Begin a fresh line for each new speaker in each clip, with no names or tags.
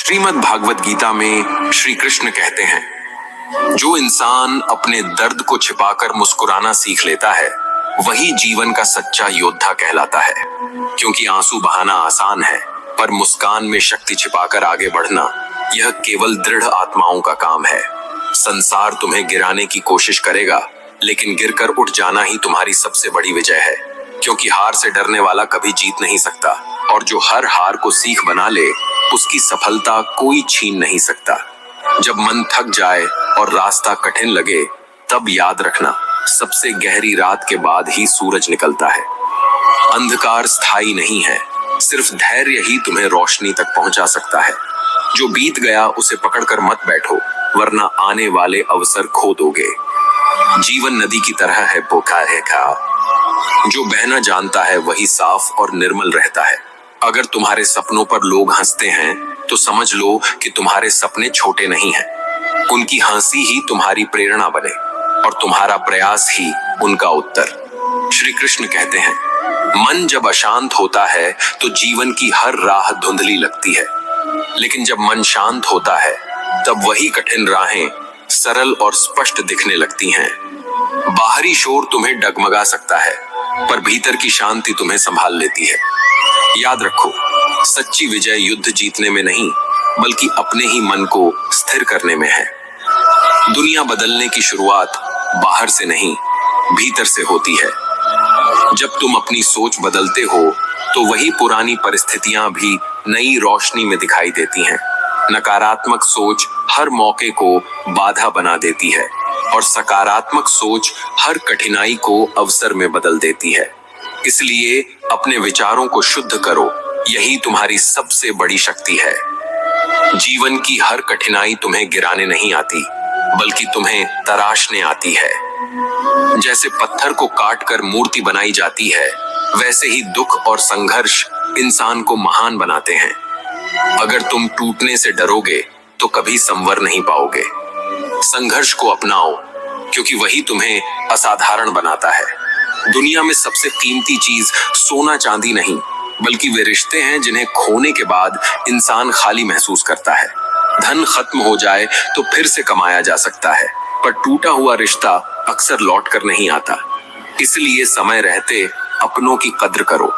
श्रीमद् भागवत गीता में श्री कृष्ण कहते हैं, जो इंसान अपने दर्द को छिपाकर मुस्कुराना सीख लेता है वही जीवन का सच्चा योद्धा कहलाता है। क्योंकि आंसू बहाना आसान है, पर मुस्कान में शक्ति छिपाकर आगे बढ़ना यह केवल दृढ़ आत्माओं का काम है। संसार तुम्हें गिराने की कोशिश करेगा, लेकिन गिरकर उठ जाना ही तुम्हारी सबसे बड़ी विजय है। क्योंकि हार से डरने वाला कभी जीत नहीं सकता, और जो हर हार को सीख बना ले उसकी सफलता कोई छीन नहीं सकता। जब मन थक जाए और रास्ता कठिन लगे, तब याद रखना, सबसे गहरी रात के बाद ही सूरज निकलता है। अंधकार स्थायी नहीं है, सिर्फ धैर्य ही तुम्हें रोशनी तक पहुंचा सकता है। जो बीत गया उसे पकड़कर मत बैठो, वरना आने वाले अवसर खो दोगे। जीवन नदी की तरह है, पुकार है का जो बहना जानता है वही साफ और निर्मल रहता है। अगर तुम्हारे सपनों पर लोग हंसते हैं तो समझ लो कि तुम्हारे सपने छोटे नहीं हैं। उनकी हंसी ही तुम्हारी प्रेरणा बने और तुम्हारा प्रयास ही उनका उत्तर। श्री कृष्ण कहते हैं, मन जब अशांत होता है तो जीवन की हर राह धुंधली लगती है, लेकिन जब मन शांत होता है तब वही कठिन राहें सरल और स्पष्ट दिखने लगती हैं। बाहरी शोर तुम्हें डगमगा सकता है, पर भीतर की शांति तुम्हें संभाल लेती है। याद रखो, सच्ची विजय युद्ध जीतने में नहीं, बल्कि अपने ही मन को स्थिर करने में है। दुनिया बदलने की शुरुआत बाहर से नहीं, भीतर से होती है। जब तुम अपनी सोच बदलते हो तो वही पुरानी परिस्थितियां भी नई रोशनी में दिखाई देती हैं। नकारात्मक सोच हर मौके को बाधा बना देती है, और सकारात्मक सोच हर कठिनाई को अवसर में बदल देती है। इसलिए अपने विचारों को शुद्ध करो, यही तुम्हारी सबसे बड़ी शक्ति है। जीवन की हर कठिनाई तुम्हें गिराने नहीं आती, बल्कि तुम्हें तराशने आती है। जैसे पत्थर को काटकर मूर्ति बनाई जाती है, वैसे ही दुख और संघर्ष इंसान को महान बनाते हैं। अगर तुम टूटने से डरोगे तो कभी संवर नहीं पाओगे। संघर्ष को अपनाओ, क्योंकि वही तुम्हें असाधारण बनाता है। दुनिया में सबसे कीमती चीज सोना चांदी नहीं, बल्कि वे रिश्ते हैं जिन्हें खोने के बाद इंसान खाली महसूस करता है। धन खत्म हो जाए तो फिर से कमाया जा सकता है, पर टूटा हुआ रिश्ता अक्सर लौट कर नहीं आता। इसलिए समय रहते अपनों की कद्र करो।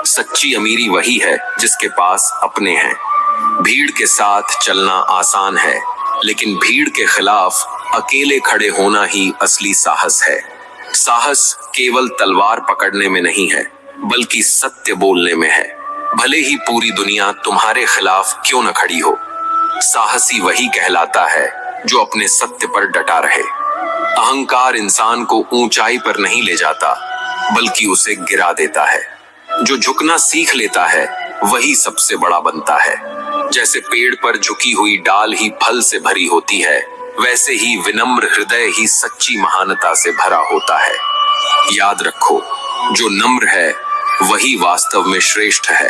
सच्ची अमीरी वही है जिसके पास अपने हैं। भीड़ के साथ चलना आसान है, लेकिन भीड़ के खिलाफ अकेले खड़े होना ही असली साहस है। साहस केवल तलवार पकड़ने में नहीं है, बल्कि सत्य बोलने में है, भले ही पूरी दुनिया तुम्हारे खिलाफ क्यों न खड़ी हो। साहसी वही कहलाता है जो अपने सत्य पर डटा रहे। अहंकार इंसान को ऊंचाई पर नहीं ले जाता, बल्कि उसे गिरा देता है। जो झुकना सीख लेता है वही सबसे बड़ा बनता है। जैसे पेड़ पर झुकी हुई डाल ही फल से भरी होती है, वैसे ही विनम्र हृदय ही सच्ची महानता से भरा होता है। याद रखो, जो नम्र है वही वास्तव में श्रेष्ठ है।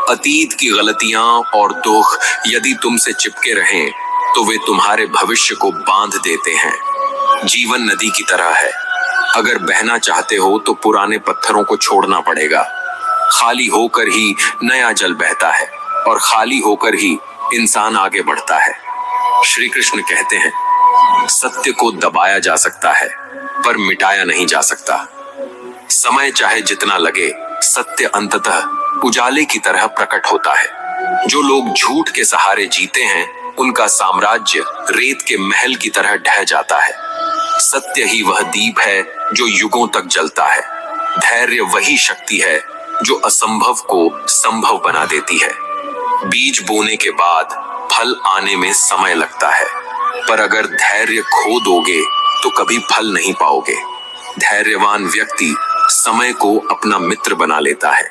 अतीत की गलतियां और दुख यदि तुमसे चिपके रहें तो वे तुम्हारे भविष्य को बांध देते हैं। जीवन नदी की तरह है, अगर बहना चाहते हो तो पुराने पत्थरों को छोड़ना पड़ेगा। खाली होकर ही नया जल बहता है, और खाली होकर ही इंसान आगे बढ़ता है। श्री कृष्ण कहते हैं, सत्य को दबाया जा सकता है, पर मिटाया नहीं जा सकता। समय चाहे जितना लगे, सत्य अंततः उजाले की तरह प्रकट होता है। जो लोग झूठ के सहारे जीते हैं, उनका साम्राज्य रेत के महल की तरह ढह जाता है। सत्य ही वह दीप है जो युगों तक जलता है। धैर्य वही शक्ति है जो असंभव को संभव बना देती है। बीज बोने के बाद फल आने में समय लगता है, पर अगर धैर्य खो दोगे तो कभी फल नहीं पाओगे। धैर्यवान व्यक्ति समय को अपना मित्र बना लेता है,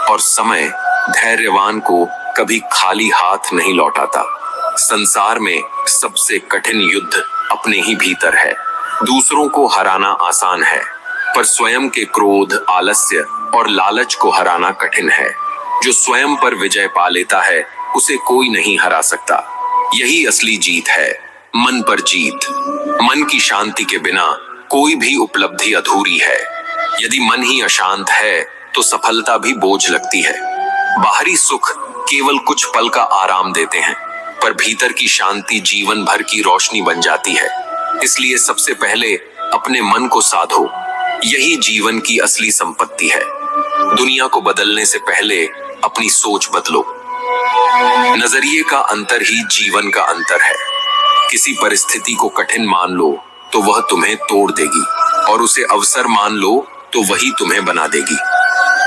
और समय धैर्यवान को कभी खाली हाथ नहीं लौटाता। संसार में सबसे कठिन युद्ध अपने ही भीतर है। दूसरों को हराना आसान है, पर स्वयं के क्रोध, आलस्य और लालच को हराना कठिन है। जो स्वयं पर विजय पा लेता है उसे कोई नहीं हरा सकता। यही असली जीत है, मन पर जीत। मन की शांति के बिना कोई भी उपलब्धि अधूरी है। यदि मन ही अशांत है तो सफलता भी बोझ लगती है। बाहरी सुख केवल कुछ पल का आराम देते हैं, पर भीतर की शांति जीवन भर की रोशनी बन जाती है। इसलिए सबसे पहले अपने मन को साधो, यही जीवन की असली संपत्ति है। दुनिया को बदलने से पहले अपनी सोच बदलो। नजरिए का अंतर ही जीवन का अंतर है। किसी परिस्थिति को कठिन मान लो तो वह तुम्हें तोड़ देगी, और उसे अवसर मान लो तो वही तुम्हें बना देगी।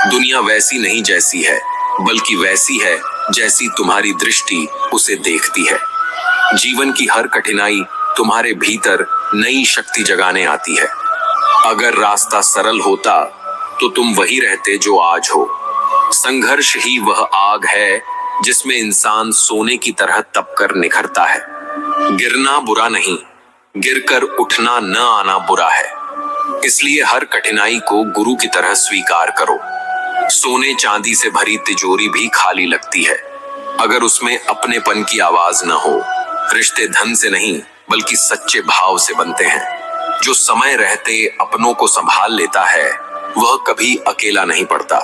दुनिया वैसी नहीं जैसी है, बल्कि वैसी है जैसी तुम्हारी दृष्टि उसे देखती है। जीवन की हर कठिनाई तुम्हारे भीतर नई शक्ति जगाने आती है। अगर रास्ता सरल होता तो तुम वही रहते जो आज हो। संघर्ष ही वह आग है जिसमें इंसान सोने की तरह तपकर निखरता है। गिरना बुरा नहीं, गिरकर उठना न आना बुरा है। इसलिए हर कठिनाई को गुरु की तरह स्वीकार करो। सोने चांदी से भरी तिजोरी भी खाली लगती है अगर उसमें अपनेपन की आवाज न हो। रिश्ते धन से नहीं बल्कि सच्चे भाव से बनते हैं। जो समय रहते अपनों को संभाल लेता है वह कभी अकेला नहीं पड़ता।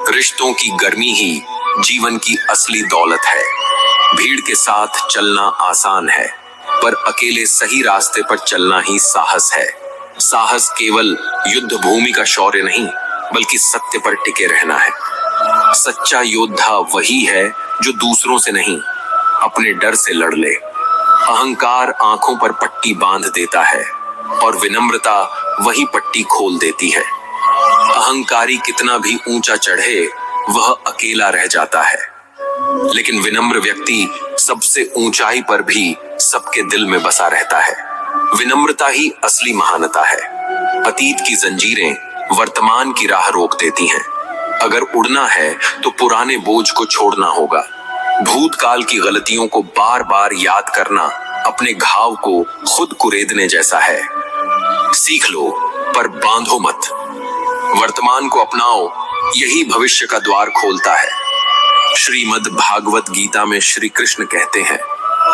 रिश्तों की गर्मी ही जीवन की असली दौलत है। भीड़ के साथ चलना आसान है, पर अकेले सही रास्ते पर चलना ही साहस है। साहस केवल युद्ध भूमि का शौर्य नहीं बल्कि सत्य पर टिके रहना है। सच्चा योद्धा वही है जो दूसरों से नहीं अपने डर से लड़ ले। अहंकार आंखों पर पट्टी बांध देता है और विनम्रता वही पट्टी खोल देती है। अहंकारी कितना भी ऊंचा चढ़े वह अकेला रह जाता है, लेकिन विनम्र व्यक्ति सबसे ऊंचाई पर भी सबके दिल में बसा रहता है। विनम्रता ही असली महानता है। अतीत की जंजीरें वर्तमान की राह रोक देती हैं। अगर उड़ना है तो पुराने बोझ को छोड़ना होगा। भूतकाल की गलतियों को बार बार याद करना अपने घाव को खुद कुरेदने जैसा है। सीख लो पर बांधो मत। वर्तमान को अपनाओ, यही भविष्य का द्वार खोलता है। श्रीमद् भागवत गीता में श्री कृष्ण कहते हैं,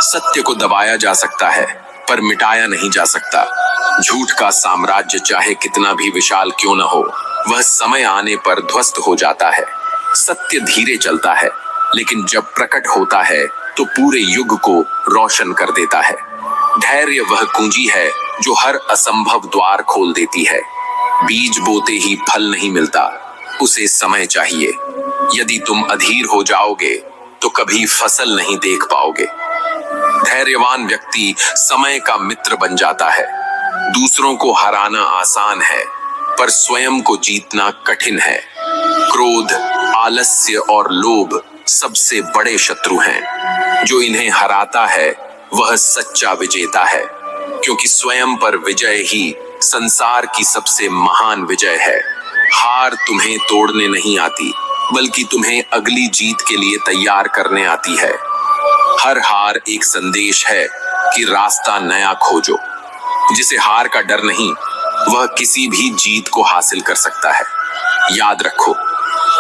सत्य को दबाया जा सकता है पर मिटाया नहीं जा सकता। झूठ का साम्राज्य चाहे कितना भी विशाल क्यों न हो, वह समय आने पर ध्वस्त हो जाता है। सत्य धीरे चलता है, लेकिन जब प्रकट होता है तो पूरे युग को रोशन कर देता है। धैर्य वह कुंजी है जो हर असंभव द्वार खोल देती है। बीज बोते ही फल नहीं मिलता, उसे समय चाहिए। यदि तुम अधीर हो जाओगे तो कभी फसल नहीं देख पाओगे। धैर्यवान व्यक्ति समय का मित्र बन जाता है। दूसरों को हराना आसान है, पर स्वयं को जीतना कठिन है। क्रोध, आलस्य और लोभ सबसे बड़े शत्रु हैं। जो इन्हें हराता है वह सच्चा विजेता है, क्योंकि स्वयं पर विजय ही संसार की सबसे महान विजय है। हार तुम्हें तोड़ने नहीं आती, बल्कि तुम्हें अगली जीत के लिए तैयार करने आती है। हर हार एक संदेश है कि रास्ता नया खोजो। जिसे हार का डर नहीं, वह किसी भी जीत को हासिल कर सकता है। याद रखो,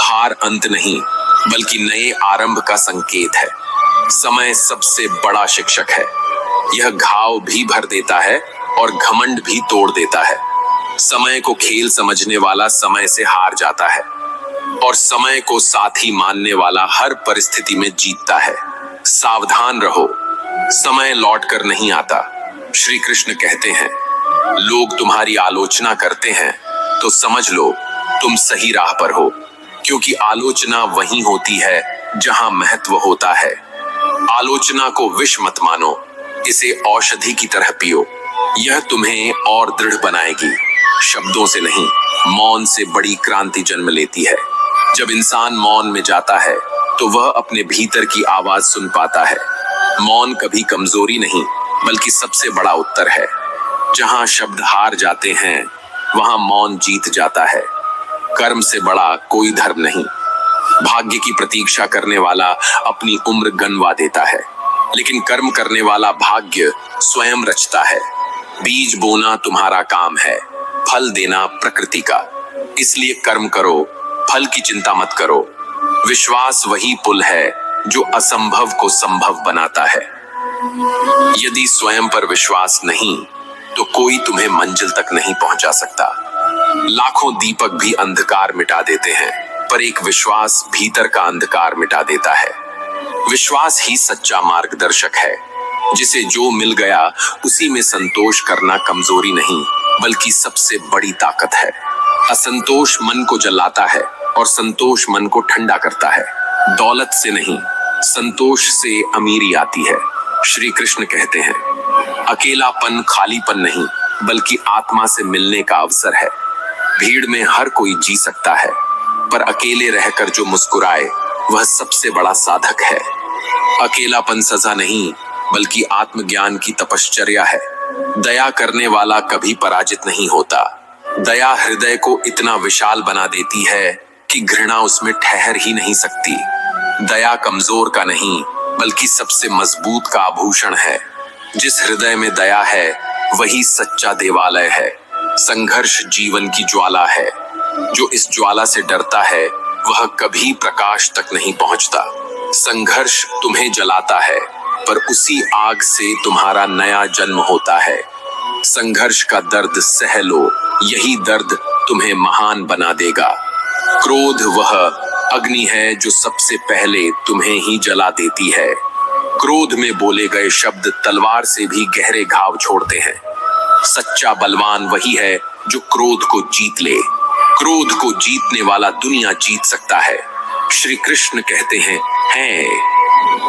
हार अंत नहीं बल्कि नए आरंभ का संकेत है। समय सबसे बड़ा शिक्षक है। यह घाव भी भर देता है और घमंड भी तोड़ देता है। समय को खेल समझने वाला समय से हार जाता है, और समय को साथी मानने वाला हर परिस्थिति में जीतता है। सावधान रहो, समय लौट कर नहीं आता। श्री कृष्ण कहते हैं, लोग तुम्हारी आलोचना करते हैं तो समझ लो तुम सही राह पर हो, क्योंकि आलोचना वहीं होती है जहां महत्व होता है। आलोचना को विष मत मानो, इसे औषधि की तरह पियो। यह तुम्हें और दृढ़ बनाएगी। शब्दों से नहीं, मौन से बड़ी क्रांति जन्म लेती है। जब इंसान मौन में जाता है तो वह अपने भीतर की आवाज सुन पाता है। मौन कभी कमजोरी नहीं बल्कि सबसे बड़ा उत्तर है। जहां शब्द हार जाते हैं वहां मौन जीत जाता है। कर्म से बड़ा कोई धर्म नहीं। भाग्य की प्रतीक्षा करने वाला अपनी उम्र गंवा देता है, लेकिन कर्म करने वाला भाग्य स्वयं रचता है। बीज बोना तुम्हारा काम है, फल देना प्रकृति का। इसलिए कर्म करो, फल की चिंता मत करो। विश्वास वही पुल है जो असंभव को संभव बनाता है। यदि स्वयं पर विश्वास नहीं तो कोई तुम्हें मंजिल तक नहीं पहुंचा सकता। लाखों दीपक भी अंधकार मिटा देते हैं, पर एक विश्वास भीतर का अंधकार मिटा देता है। विश्वास ही सच्चा मार्गदर्शक है, जिसे जो मिल गया उसी में संतोष करना कमजोरी नहीं बल्कि सबसे बड़ी ताकत है। असंतोष मन को जलाता है और संतोष मन को ठंडा करता है। दौलत से नहीं, संतोष से अमीरी आती है। श्री कृष्ण कहते हैं, अकेलापन खालीपन नहीं बल्कि आत्मा से मिलने का अवसर है। भीड़ में हर कोई जी सकता है, पर अकेले रहकर जो मुस्कुराए वह सबसे बड़ा साधक है। अकेलापन सजा नहीं बल्कि आत्मज्ञान की तपश्चर्या है। दया करने वाला कभी पराजित नहीं होता। दया हृदय को इतना विशाल बना देती है कि घृणा उसमें ठहर ही नहीं सकती। दया कमजोर का नहीं बल्कि सबसे मजबूत का आभूषण है। जिस हृदय में दया है वही सच्चा देवालय है। संघर्ष जीवन की ज्वाला है। जो इस ज्वाला से डरता है वह कभी प्रकाश तक नहीं पहुंचता। संघर्ष तुम्हें जलाता है, पर उसी आग से तुम्हारा नया जन्म होता है। संघर्ष का दर्द सह लो, यही दर्द तुम्हें महान बना देगा। क्रोध वह अग्नि है जो सबसे पहले तुम्हें ही जला देती है। क्रोध में बोले गए शब्द तलवार से भी गहरे घाव छोड़ते हैं। सच्चा बलवान वही है जो क्रोध को जीत ले। क्रोध को जीतने वाला दुनिया जीत सकता है। श्री कृष्ण कहते हैं,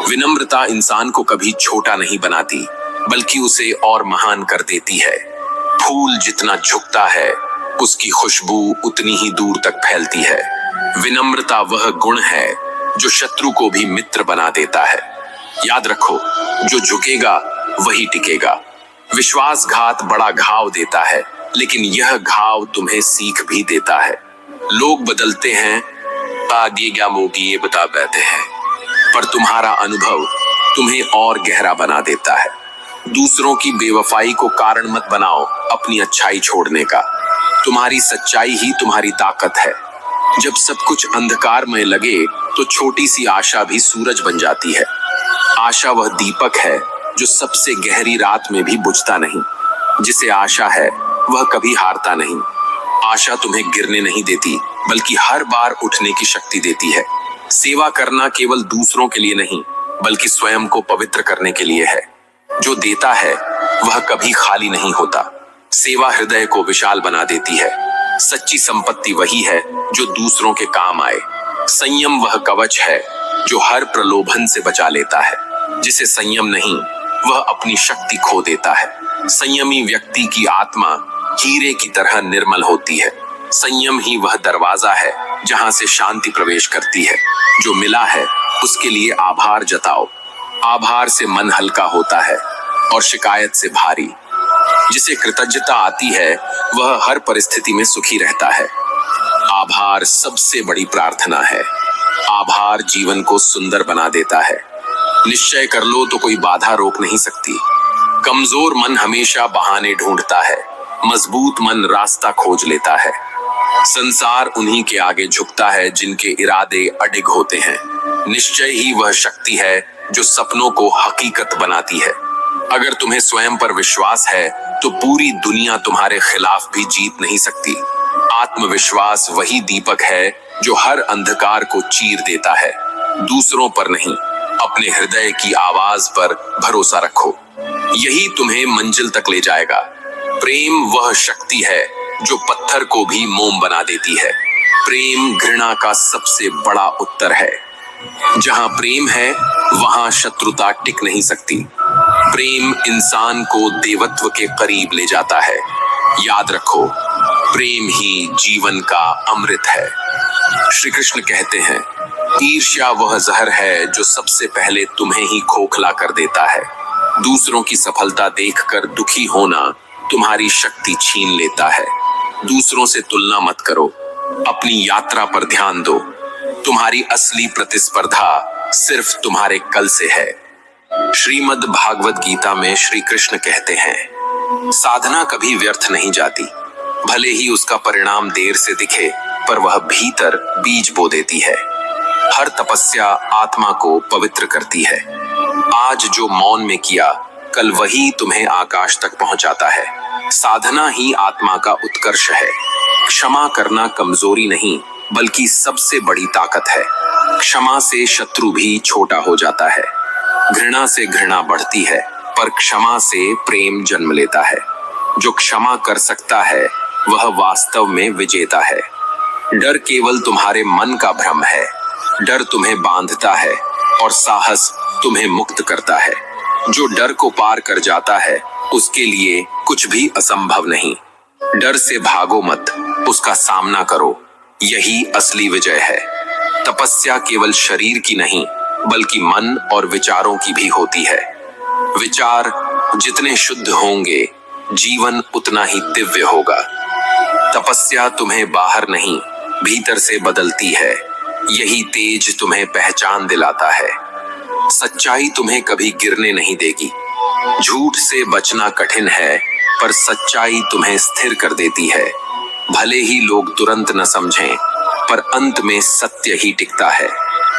विनम्रता इंसान को कभी छोटा नहीं बनाती बल्कि उसे और महान कर देती है। फूल जितना झुकता है उसकी खुशबू उतनी ही दूर तक फैलती है। विनम्रता वह गुण है जो शत्रु को भी मित्र बना देता है। याद रखो, जो झुकेगा वही टिकेगा। विश्वासघात बड़ा घाव देता है, लेकिन यह घाव तुम्हें सीख भी देता है। लोग बदलते हैं, आगे क्या मोगी ये बता पाते हैं, पर तुम्हारा अनुभव तुम्हें और गहरा बना देता है। दूसरों की बेवफाई को कारण मत बनाओ अपनी अच्छाई छोड़ने का। तुम्हारी सच्चाई ही तुम्हारी ताकत है। जब सब कुछ अंधकारमय लगे तो छोटी सी आशा भी सूरज बन जाती है। आशा वह दीपक है जो सबसे गहरी रात में भी बुझता नहीं। जिसे आशा है वह कभी हारता नहीं। आशा तुम्हें गिरने नहीं देती बल्कि हर बार उठने की शक्ति देती है। सेवा करना केवल दूसरों के लिए नहीं बल्कि स्वयं को पवित्र करने के लिए है। जो देता है वह कभी खाली नहीं होता। सेवा हृदय को विशाल बना देती है। सच्ची संपत्ति वही है जो दूसरों के काम आए। संयम वह कवच है जो हर प्रलोभन से बचा लेता है। जिसे संयम नहीं वह अपनी शक्ति खो देता है। संयमी व्यक्ति की आत्मा हीरे की तरह निर्मल होती है। संयम ही वह दरवाजा है जहां से शांति प्रवेश करती है। जो मिला है उसके लिए आभार जताओ। आभार से मन हल्का होता है और शिकायत से भारी। जिसे कृतज्ञता आती है वह हर परिस्थिति में सुखी रहता है। आभार सबसे बड़ी प्रार्थना है। आभार जीवन को सुंदर बना देता है। निश्चय कर लो तो कोई बाधा रोक नहीं सकती। कमजोर मन हमेशा बहाने ढूंढता है, मजबूत मन रास्ता खोज लेता है। संसार उन्हीं के आगे झुकता है जिनके इरादे अडिग होते हैं। निश्चय ही वह शक्ति है जो सपनों को हकीकत बनाती है। अगर तुम्हें स्वयं पर विश्वास है तो पूरी दुनिया तुम्हारे खिलाफ भी जीत नहीं सकती। आत्मविश्वास वही दीपक है जो हर अंधकार को चीर देता है। दूसरों पर नहीं, अपने हृदय की आवाज पर भरोसा रखो, यही तुम्हें मंजिल तक ले जाएगा। प्रेम वह शक्ति है जो पत्थर को भी मोम बना देती है। प्रेम घृणा का सबसे बड़ा उत्तर है। जहां प्रेम है वहां शत्रुता टिक नहीं सकती। प्रेम इंसान को देवत्व के करीब ले जाता है। याद रखो, प्रेम ही जीवन का अमृत है। श्री कृष्ण कहते हैं, ईर्ष्या वह जहर है जो सबसे पहले तुम्हें ही खोखला कर देता है। दूसरों की सफलता देखकर दुखी होना तुम्हारी शक्ति छीन लेता है। दूसरों से तुलना मत करो, अपनी यात्रा पर ध्यान दो। तुम्हारी असली प्रतिस्पर्धा सिर्फ तुम्हारे कल से है। श्रीमद् भागवत गीता में श्री कृष्ण कहते हैं, साधना कभी व्यर्थ नहीं जाती। भले ही उसका परिणाम देर से दिखे, पर वह भीतर बीज बो देती है। हर तपस्या आत्मा को पवित्र करती है। आज जो मौन में किया, कल वही तुम्हें आकाश तक पहुंचाता है। साधना ही आत्मा का उत्कर्ष है। क्षमा करना कमजोरी नहीं बल्कि सबसे बड़ी ताकत है। क्षमा से शत्रु भी छोटा हो जाता है। घृणा से घृणा बढ़ती है, पर क्षमा से प्रेम जन्म लेता है। जो क्षमा कर सकता है वह वास्तव में विजेता है। डर केवल तुम्हारे मन का भ्रम है। डर तुम्हें बांधता है और साहस तुम्हें मुक्त करता है। जो डर को पार कर जाता है उसके लिए कुछ भी असंभव नहीं। डर से भागो मत, उसका सामना करो, यही असली विजय है। तपस्या केवल शरीर की नहीं बल्कि मन और विचारों की भी होती है। विचार जितने शुद्ध होंगे जीवन उतना ही दिव्य होगा। तपस्या तुम्हें बाहर नहीं भीतर से बदलती है। यही तेज तुम्हें पहचान दिलाता है। सच्चाई तुम्हें कभी गिरने नहीं देगी। झूठ से बचना कठिन है, पर सच्चाई तुम्हें स्थिर कर देती है। भले ही लोग तुरंत न समझें, पर अंत में सत्य ही टिकता है।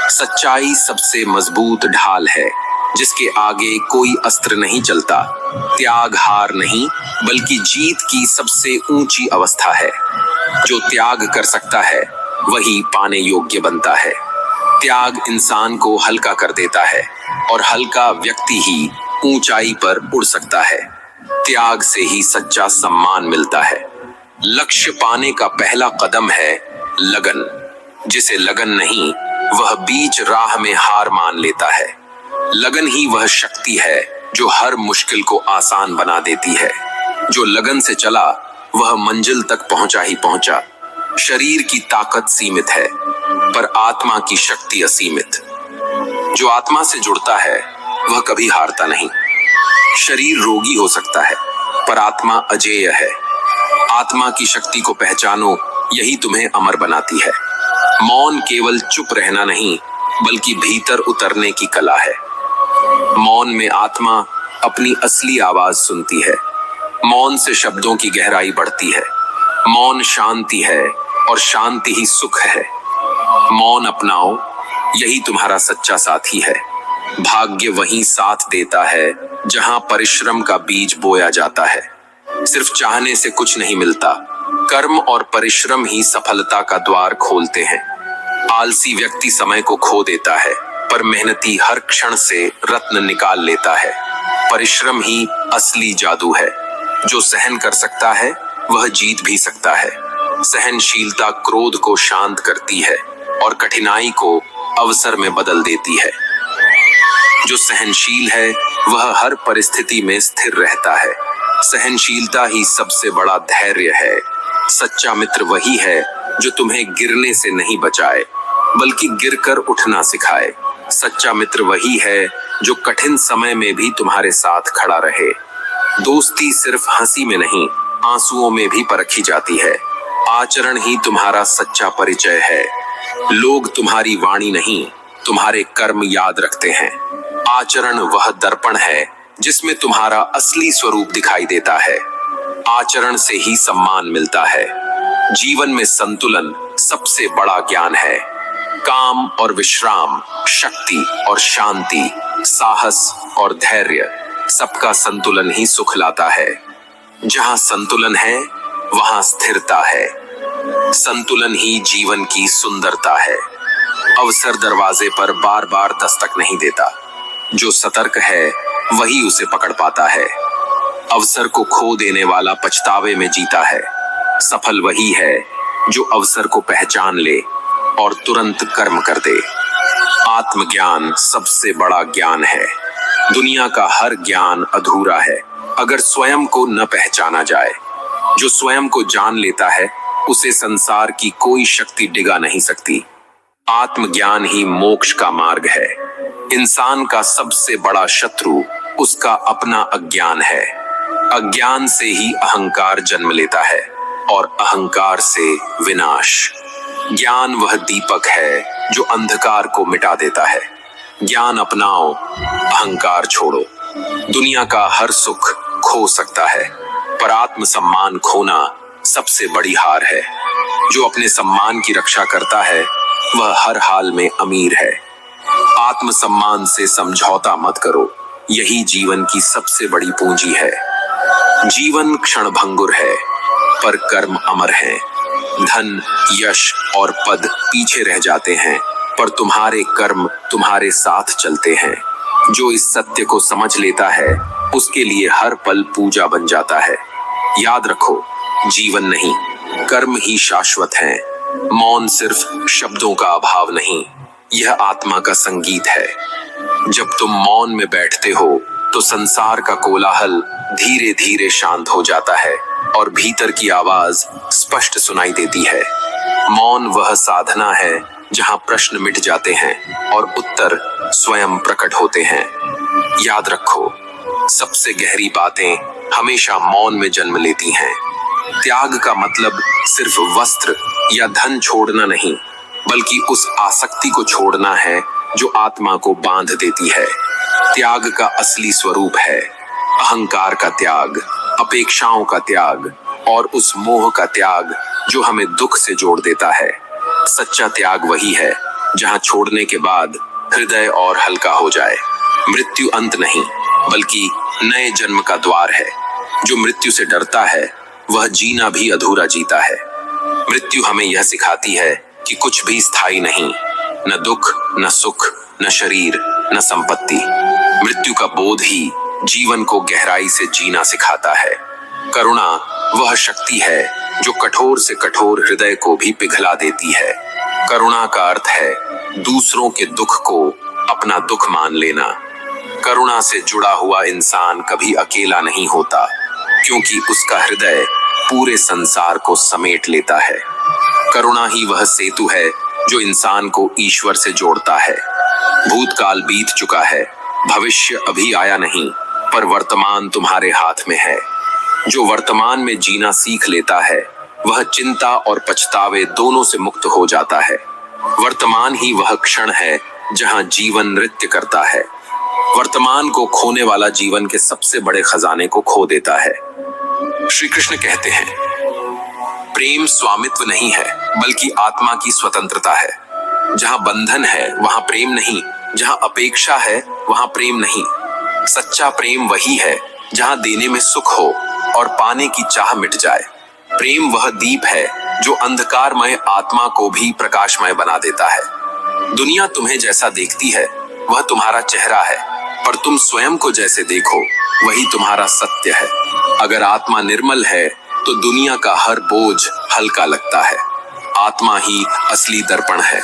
सच्चाई सबसे मजबूत ढाल है, जिसके आगे कोई अस्त्र नहीं चलता। त्याग हार नहीं बल्कि जीत की सबसे ऊंची अवस्था है। जो त्याग कर सकता है वही पाने योग्य बनता है। त्याग इंसान को हल्का कर देता है और हल्का व्यक्ति ही ऊंचाई पर उड़ सकता है। त्याग से ही सच्चा सम्मान मिलता है। लक्ष्य पाने का पहला कदम है लगन। जिसे लगन नहीं वह बीच राह में हार मान लेता है। लगन ही वह शक्ति है जो हर मुश्किल को आसान बना देती है। जो लगन से चला वह मंजिल तक पहुंचा ही पहुंचा। शरीर की ताकत सीमित है, पर आत्मा की शक्ति असीमित। जो आत्मा से जुड़ता है वह कभी हारता नहीं। शरीर रोगी हो सकता है, पर आत्मा अजेय है। आत्मा की शक्ति को पहचानो, यही तुम्हें अमर बनाती है। मौन केवल चुप रहना नहीं बल्कि भीतर उतरने की कला है। मौन में आत्मा अपनी असली आवाज सुनती है। मौन से शब्दों की गहराई बढ़ती है। मौन शांति है और शांति ही सुख है। मौन अपनाओ, यही तुम्हारा सच्चा साथी है। भाग्य वहीं साथ देता है जहां परिश्रम का बीज बोया जाता है। सिर्फ चाहने से कुछ नहीं मिलता। कर्म और परिश्रम ही सफलता का द्वार खोलते हैं। आलसी व्यक्ति समय को खो देता है, पर मेहनती हर क्षण से रत्न निकाल लेता है। परिश्रम ही असली जादू है। जो सहन कर सकता है वह जीत भी सकता है। सहनशीलता क्रोध को शांत करती है और कठिनाई को अवसर में बदल देती है। जो सहनशील है वह हर परिस्थिति में स्थिर रहता है। सहनशीलता ही सबसे बड़ा धैर्य है। सच्चा मित्र वही है जो तुम्हें गिरने से नहीं बचाए बल्कि गिरकर उठना सिखाए। सच्चा मित्र वही है जो कठिन समय में भी तुम्हारे साथ खड़ा रहे। दोस्ती सिर्फ हंसी में नहीं, आंसुओं में भी परखी जाती है। आचरण ही तुम्हारा सच्चा परिचय है। लोग तुम्हारी वाणी नहीं, तुम्हारे कर्म याद रखते हैं। आचरण वह दर्पण है जिसमें तुम्हारा असली स्वरूप दिखाई देता है। आचरण से ही सम्मान मिलता है। जीवन में संतुलन सबसे बड़ा ज्ञान है। काम और विश्राम, शक्ति और शांति, साहस और धैर्य, सबका संतुलन ही सुख लाता है। जहां संतुलन है वहां स्थिरता है। संतुलन ही जीवन की सुंदरता है। अवसर दरवाजे पर बार बार दस्तक नहीं देता। जो सतर्क है वही उसे पकड़ पाता है। अवसर को खो देने वाला पछतावे में जीता है। सफल वही है जो अवसर को पहचान ले और तुरंत कर्म कर दे। आत्मज्ञान सबसे बड़ा ज्ञान है। दुनिया का हर ज्ञान अधूरा है अगर स्वयं को न पहचाना जाए। जो स्वयं को जान लेता है उसे संसार की कोई शक्ति डिगा नहीं सकती। आत्मज्ञान ही मोक्ष का मार्ग है। इंसान का सबसे बड़ा शत्रु उसका अपना अज्ञान है। अज्ञान से ही अहंकार जन्म लेता है और अहंकार से विनाश। ज्ञान वह दीपक है जो अंधकार को मिटा देता है। ज्ञान अपनाओ, अहंकार छोड़ो। दुनिया का हर सुख खो सकता है, पर आत्मसम्मान खोना सबसे बड़ी हार है। जो अपने सम्मान की रक्षा करता है वह हर हाल में अमीर है। आत्मसम्मान से समझौता मत करो, यही जीवन की सबसे बड़ी पूंजी है। जीवन क्षणभंगुर है, पर कर्म अमर है। धन, यश और पद पीछे रह जाते हैं, पर तुम्हारे कर्म तुम्हारे साथ चलते हैं। जो इस सत्य को समझ लेता है उसके लिए हर पल पूजा बन जाता है। याद रखो, जीवन नहीं, कर्म ही शाश्वत है। मौन सिर्फ शब्दों का अभाव नहीं, यह आत्मा का संगीत है। जब तुम मौन में बैठते हो तो संसार का कोलाहल धीरे धीरे शांत हो जाता है और भीतर की आवाज स्पष्ट सुनाई देती है। मौन वह साधना है जहां प्रश्न मिट जाते हैं और उत्तर स्वयं प्रकट होते हैं। याद रखो, सबसे गहरी बातें हमेशा मौन में जन्म लेती हैं। त्याग का मतलब सिर्फ वस्त्र या धन छोड़ना नहीं, बल्कि उस आसक्ति को छोड़ना है जो आत्मा को बांध देती है। त्याग का असली स्वरूप है अहंकार का त्याग, अपेक्षाओं का त्याग और उस मोह का त्याग जो हमें दुख से जोड़ देता है। सच्चा त्याग वही है जहां छोड़ने के बाद हृदय और हल्का हो जाए। मृत्यु अंत नहीं, बल्कि नए जन्म का द्वार है। जो मृत्यु से डरता है वह जीना भी अधूरा जीता है। मृत्यु हमें यह सिखाती है कि कुछ भी स्थायी नहीं, न दुख, न सुख, न शरीर, न संपत्ति। मृत्यु का बोध ही जीवन को गहराई से जीना सिखाता है। करुणा वह शक्ति है जो कठोर से कठोर हृदय को भी पिघला देती है। करुणा का अर्थ है दूसरों के दुख को अपना दुख मान लेना। करुणा से जुड़ा हुआ इंसान कभी अकेला नहीं होता, क्योंकि उसका हृदय पूरे संसार को समेट लेता है। करुणा ही वह सेतु है जो इंसान को ईश्वर से जोड़ता है। भूतकाल बीत चुका है, भविष्य अभी आया नहीं, पर वर्तमान तुम्हारे हाथ में है। जो वर्तमान में जीना सीख लेता है वह चिंता और पछतावे दोनों से मुक्त हो जाता है। वर्तमान ही वह क्षण है जहां जीवन नृत्य करता है। वर्तमान को खोने वाला जीवन के सबसे बड़े खजाने को खो देता है। श्री कृष्ण कहते हैं, प्रेम स्वामित्व नहीं है, बल्कि आत्मा की स्वतंत्रता है। जहां बंधन है वहां प्रेम नहीं, जहां अपेक्षा है वहां प्रेम नहीं। सच्चा प्रेम वही है जहां देने में सुख हो और पाने की चाह मिट जाए। प्रेम वह दीप है जो अंधकारमय आत्मा को भी प्रकाशमय बना देता है। दुनिया तुम्हें जैसा देखती है वह तुम्हारा चेहरा है, पर तुम स्वयं को जैसे देखो वही तुम्हारा सत्य है। अगर आत्मा निर्मल है तो दुनिया का हर बोझ हल्का लगता है। आत्मा ही असली दर्पण है,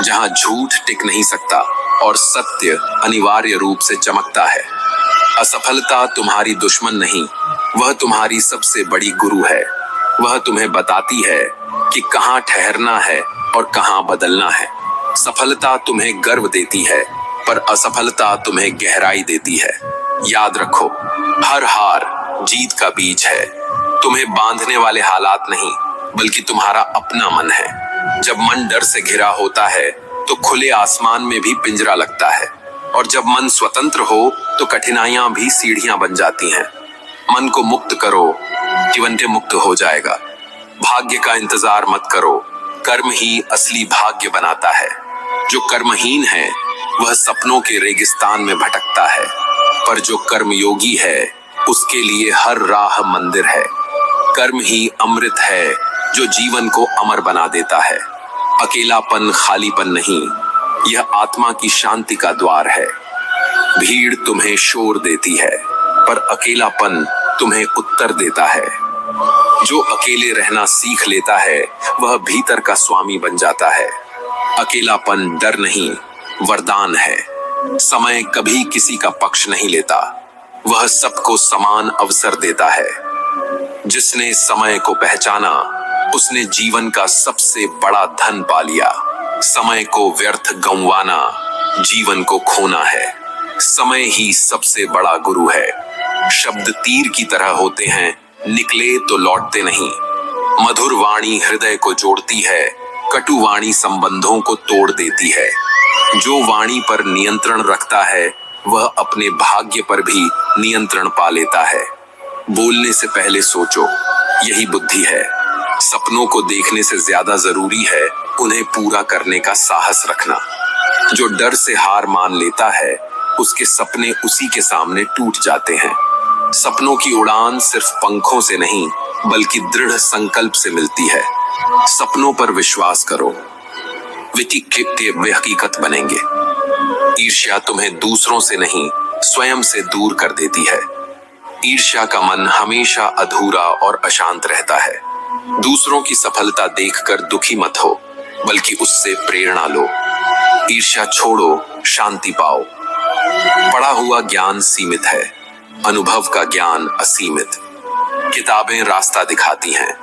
जहां झूठ टिक नहीं सकता और सत्य अनिवार्य रूप से चमकता है। असफलता तुम्हारी दुश्मन नहीं, वह तुम्हारी सबसे बड़ी गुरु है। वह तुम्हें बताती है कि कहां ठहरना है और कहां बदलना है। सफलता तुम्हें गर्व देती है, पर असफलता तुम्हें गहराई देती है। याद रखो, हर हार जीत का बीज है। तुम्हें बांधने वाले हालात नहीं, बल्कि तुम्हारा अपना मन है। जब मन डर से घिरा होता है तो खुले आसमान में भी पिंजरा लगता है, और जब मन स्वतंत्र हो तो कठिनाइयां भी सीढ़ियां बन जाती हैं। मन को मुक्त करो, जीवन से मुक्त हो जाएगा। भाग्य का इंतजार मत करो, कर्म ही असली भाग्य बनाता है। जो कर्महीन है वह सपनों के रेगिस्तान में भटकता है, पर जो कर्मयोगी है उसके लिए हर राह मंदिर है। कर्म ही अमृत है जो जीवन को अमर बना देता है। अकेलापन खालीपन नहीं, यह आत्मा की शांति का द्वार है। भीड़ तुम्हें शोर देती है, पर अकेलापन तुम्हें उत्तर देता है। जो अकेले रहना सीख लेता है वह भीतर का स्वामी बन जाता है। अकेलापन डर नहीं, वरदान है। समय कभी किसी का पक्ष नहीं लेता, वह सबको समान अवसर देता है। जिसने समय को पहचाना उसने जीवन का सबसे बड़ा धन पा लिया। समय को व्यर्थ गंवाना जीवन को खोना है। समय ही सबसे बड़ा गुरु है। शब्द तीर की तरह होते हैं, निकले तो लौटते नहीं। मधुर वाणी हृदय को जोड़ती है, कटु वाणी संबंधों को तोड़ देती है। जो वाणी पर नियंत्रण रखता है वह अपने भाग्य पर भी नियंत्रण पा लेता है। बोलने से पहले सोचो, यही बुद्धि है। सपनों को देखने से ज्यादा जरूरी है उन्हें पूरा करने का साहस रखना। जो डर से हार मान लेता है उसके सपने उसी के सामने टूट जाते हैं। सपनों की उड़ान सिर्फ पंखों से नहीं, बल्कि दृढ़ संकल्प से मिलती है। सपनों पर विश्वास करो, वे हकीकत बनेंगे। ईर्ष्या तुम्हें दूसरों से नहीं, स्वयं से दूर कर देती है। ईर्ष्या का मन हमेशा अधूरा और अशांत रहता है। दूसरों की सफलता देखकर दुखी मत हो, बल्कि उससे प्रेरणा लो। ईर्ष्या छोड़ो, शांति पाओ। पढ़ा हुआ ज्ञान सीमित है, अनुभव का ज्ञान असीमित। किताबें रास्ता दिखाती हैं,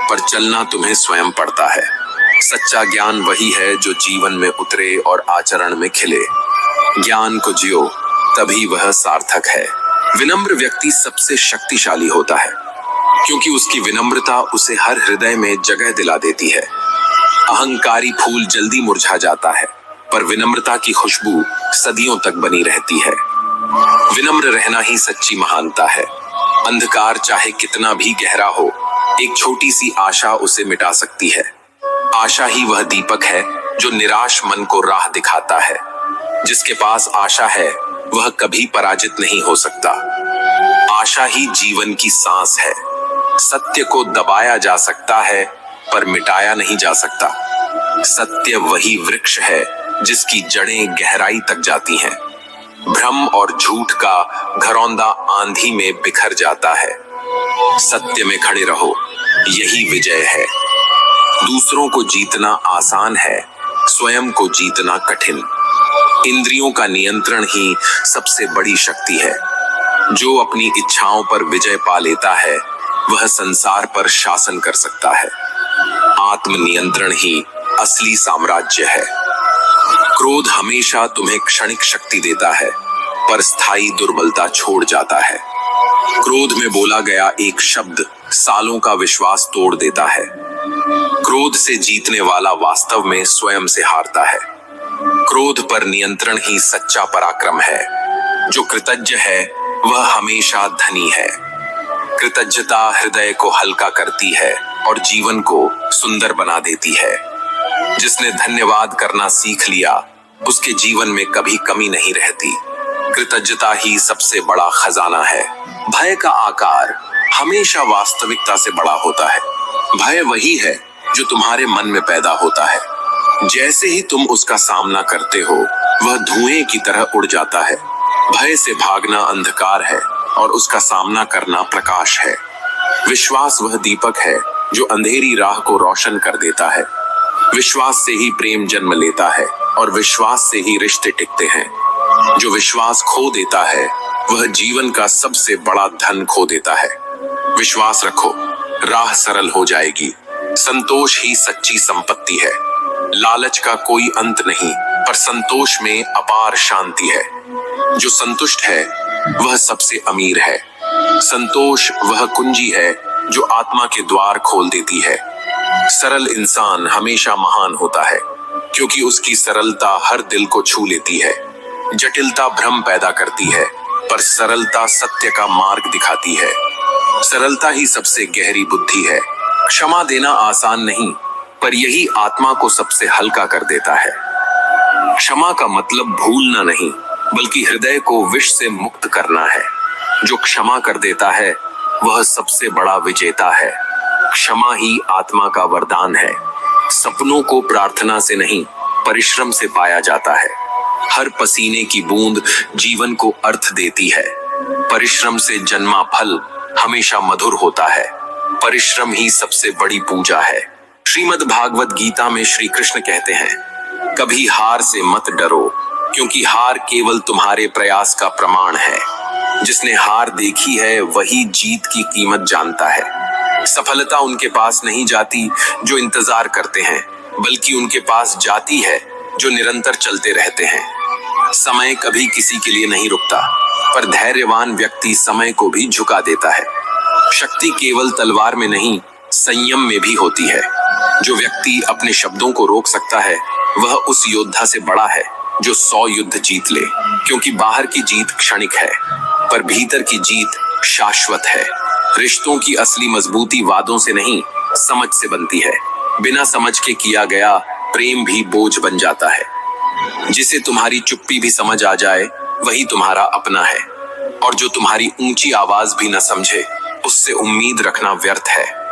पर चलना तुम्हें स्वयं पड़ता है। सच्चा ज्ञान वही है जो जीवन में उतरे और आचरण में खिले। ज्ञान को जियो, तभी वह सार्थक है। विनम्र व्यक्ति सबसे शक्तिशाली होता है, क्योंकि उसकी विनम्रता उसे हर हृदय में जगह दिला देती है। अहंकारी फूल जल्दी मुरझा जाता है, पर विनम्रता की खुशबू सदियों तक बनी रहती है। विनम्र रहना ही सच्ची महानता है। अंधकार चाहे कितना भी गहरा हो, एक छोटी सी आशा उसे मिटा सकती है। आशा ही वह दीपक है जो निराश मन को राह दिखाता है। जिसके पास आशा है वह कभी पराजित नहीं हो सकता। आशा ही जीवन की सांस है। सत्य को दबाया जा सकता है, पर मिटाया नहीं जा सकता। सत्य वही वृक्ष है जिसकी जड़ें गहराई तक जाती हैं। भ्रम और झूठ का घरौंदा आंधी में बिखर जाता है। सत्य में खड़े रहो, यही विजय है। दूसरों को जीतना आसान है, स्वयं को जीतना कठिन। इंद्रियों का नियंत्रण ही सबसे बड़ी शक्ति है। जो अपनी इच्छाओं पर विजय पा लेता है, वह संसार पर शासन कर सकता है। आत्मनियंत्रण ही असली साम्राज्य है। क्रोध हमेशा तुम्हें क्षणिक शक्ति देता है, पर स्थायी दुर्बलता छोड़ जाता है। क्रोध में बोला गया एक शब्द सालों का विश्वास तोड़ देता है। क्रोध से जीतने वाला वास्तव में स्वयं से हारता है। क्रोध पर नियंत्रण ही सच्चा पराक्रम है। जो कृतज्ञ है वह हमेशा धनी है। कृतज्ञता हृदय को हल्का करती है और जीवन को सुंदर बना देती है। जिसने धन्यवाद करना सीख लिया, उसके जीवन में कभी कमी नहीं रहती। कृतज्ञता ही सबसे बड़ा खजाना है। भय का आकार हमेशा वास्तविकता से बड़ा होता है। भय वही है जो तुम्हारे मन में पैदा होता है। जैसे ही तुम उसका सामना करते हो, वह धुएं की तरह उड़ जाता है। भय से भागना अंधकार है और उसका सामना करना प्रकाश है। विश्वास वह दीपक है जो अंधेरी राह को रोशन कर देता है। विश्वास से ही प्रेम जन्म लेता है और विश्वास से ही रिश्ते टिकते हैं। जो विश्वास खो देता है, वह जीवन का सबसे बड़ा धन खो देता है। विश्वास रखो, राह सरल हो जाएगी। संतोष ही सच्ची संपत्ति है। लालच का कोई अंत नहीं, पर संतोष में अपार शांति है। जो संतुष्ट है वह सबसे अमीर है। संतोष वह कुंजी है जो आत्मा के द्वार खोल देती है। सरल इंसान हमेशा महान होता है, क्योंकि उसकी सरलता हर दिल को छू लेती है। जटिलता भ्रम पैदा करती है, पर सरलता सत्य का मार्ग दिखाती है। सरलता ही सबसे गहरी बुद्धि है। क्षमा देना आसान नहीं, पर यही आत्मा को सबसे हल्का कर देता है। क्षमा का मतलब भूलना नहीं, बल्कि हृदय को विष से मुक्त करना है। जो क्षमा कर देता है, वह सबसे बड़ा विजेता है। क्षमा ही आत्मा का वरदान है। सपनों को प्रार्थना से नहीं, परिश्रम से पाया जाता है। हर पसीने की बूंद जीवन को अर्थ देती है। परिश्रम से जन्मा फल हमेशा मधुर होता है। परिश्रम ही सबसे बड़ी पूजा है। श्रीमद् भागवत गीता में श्री कृष्ण कहते हैं, कभी हार से मत डरो, क्योंकि हार केवल तुम्हारे प्रयास का प्रमाण है। जिसने हार देखी है, वही जीत की कीमत जानता है। सफलता उनके पास नहीं जाती जो इंतजार करते हैं, बल्कि उनके पास जाती है जो निरंतर चलते रहते हैं। समय कभी किसी के लिए नहीं रुकता, पर धैर्यवान व्यक्ति समय को भी झुका देता है। शक्ति केवल तलवार में नहीं, संयम में भी होती है। जो व्यक्ति अपने शब्दों को रोक सकता है, वह उस योद्धा से बड़ा है जो 100 युद्ध जीत ले। क्योंकि बाहर की जीत क्षणिक है, पर भीतर की जीत शाश्वत है। रिश्तों की असली मजबूती वादों से नहीं, समझ से बनती है। बिना समझ के किया गया प्रेम भी बोझ बन जाता है। जिसे तुम्हारी चुप्पी भी समझ आ जाए, वही तुम्हारा अपना है। और जो तुम्हारी ऊंची आवाज भी न समझे, उससे उम्मीद रखना व्यर्थ है।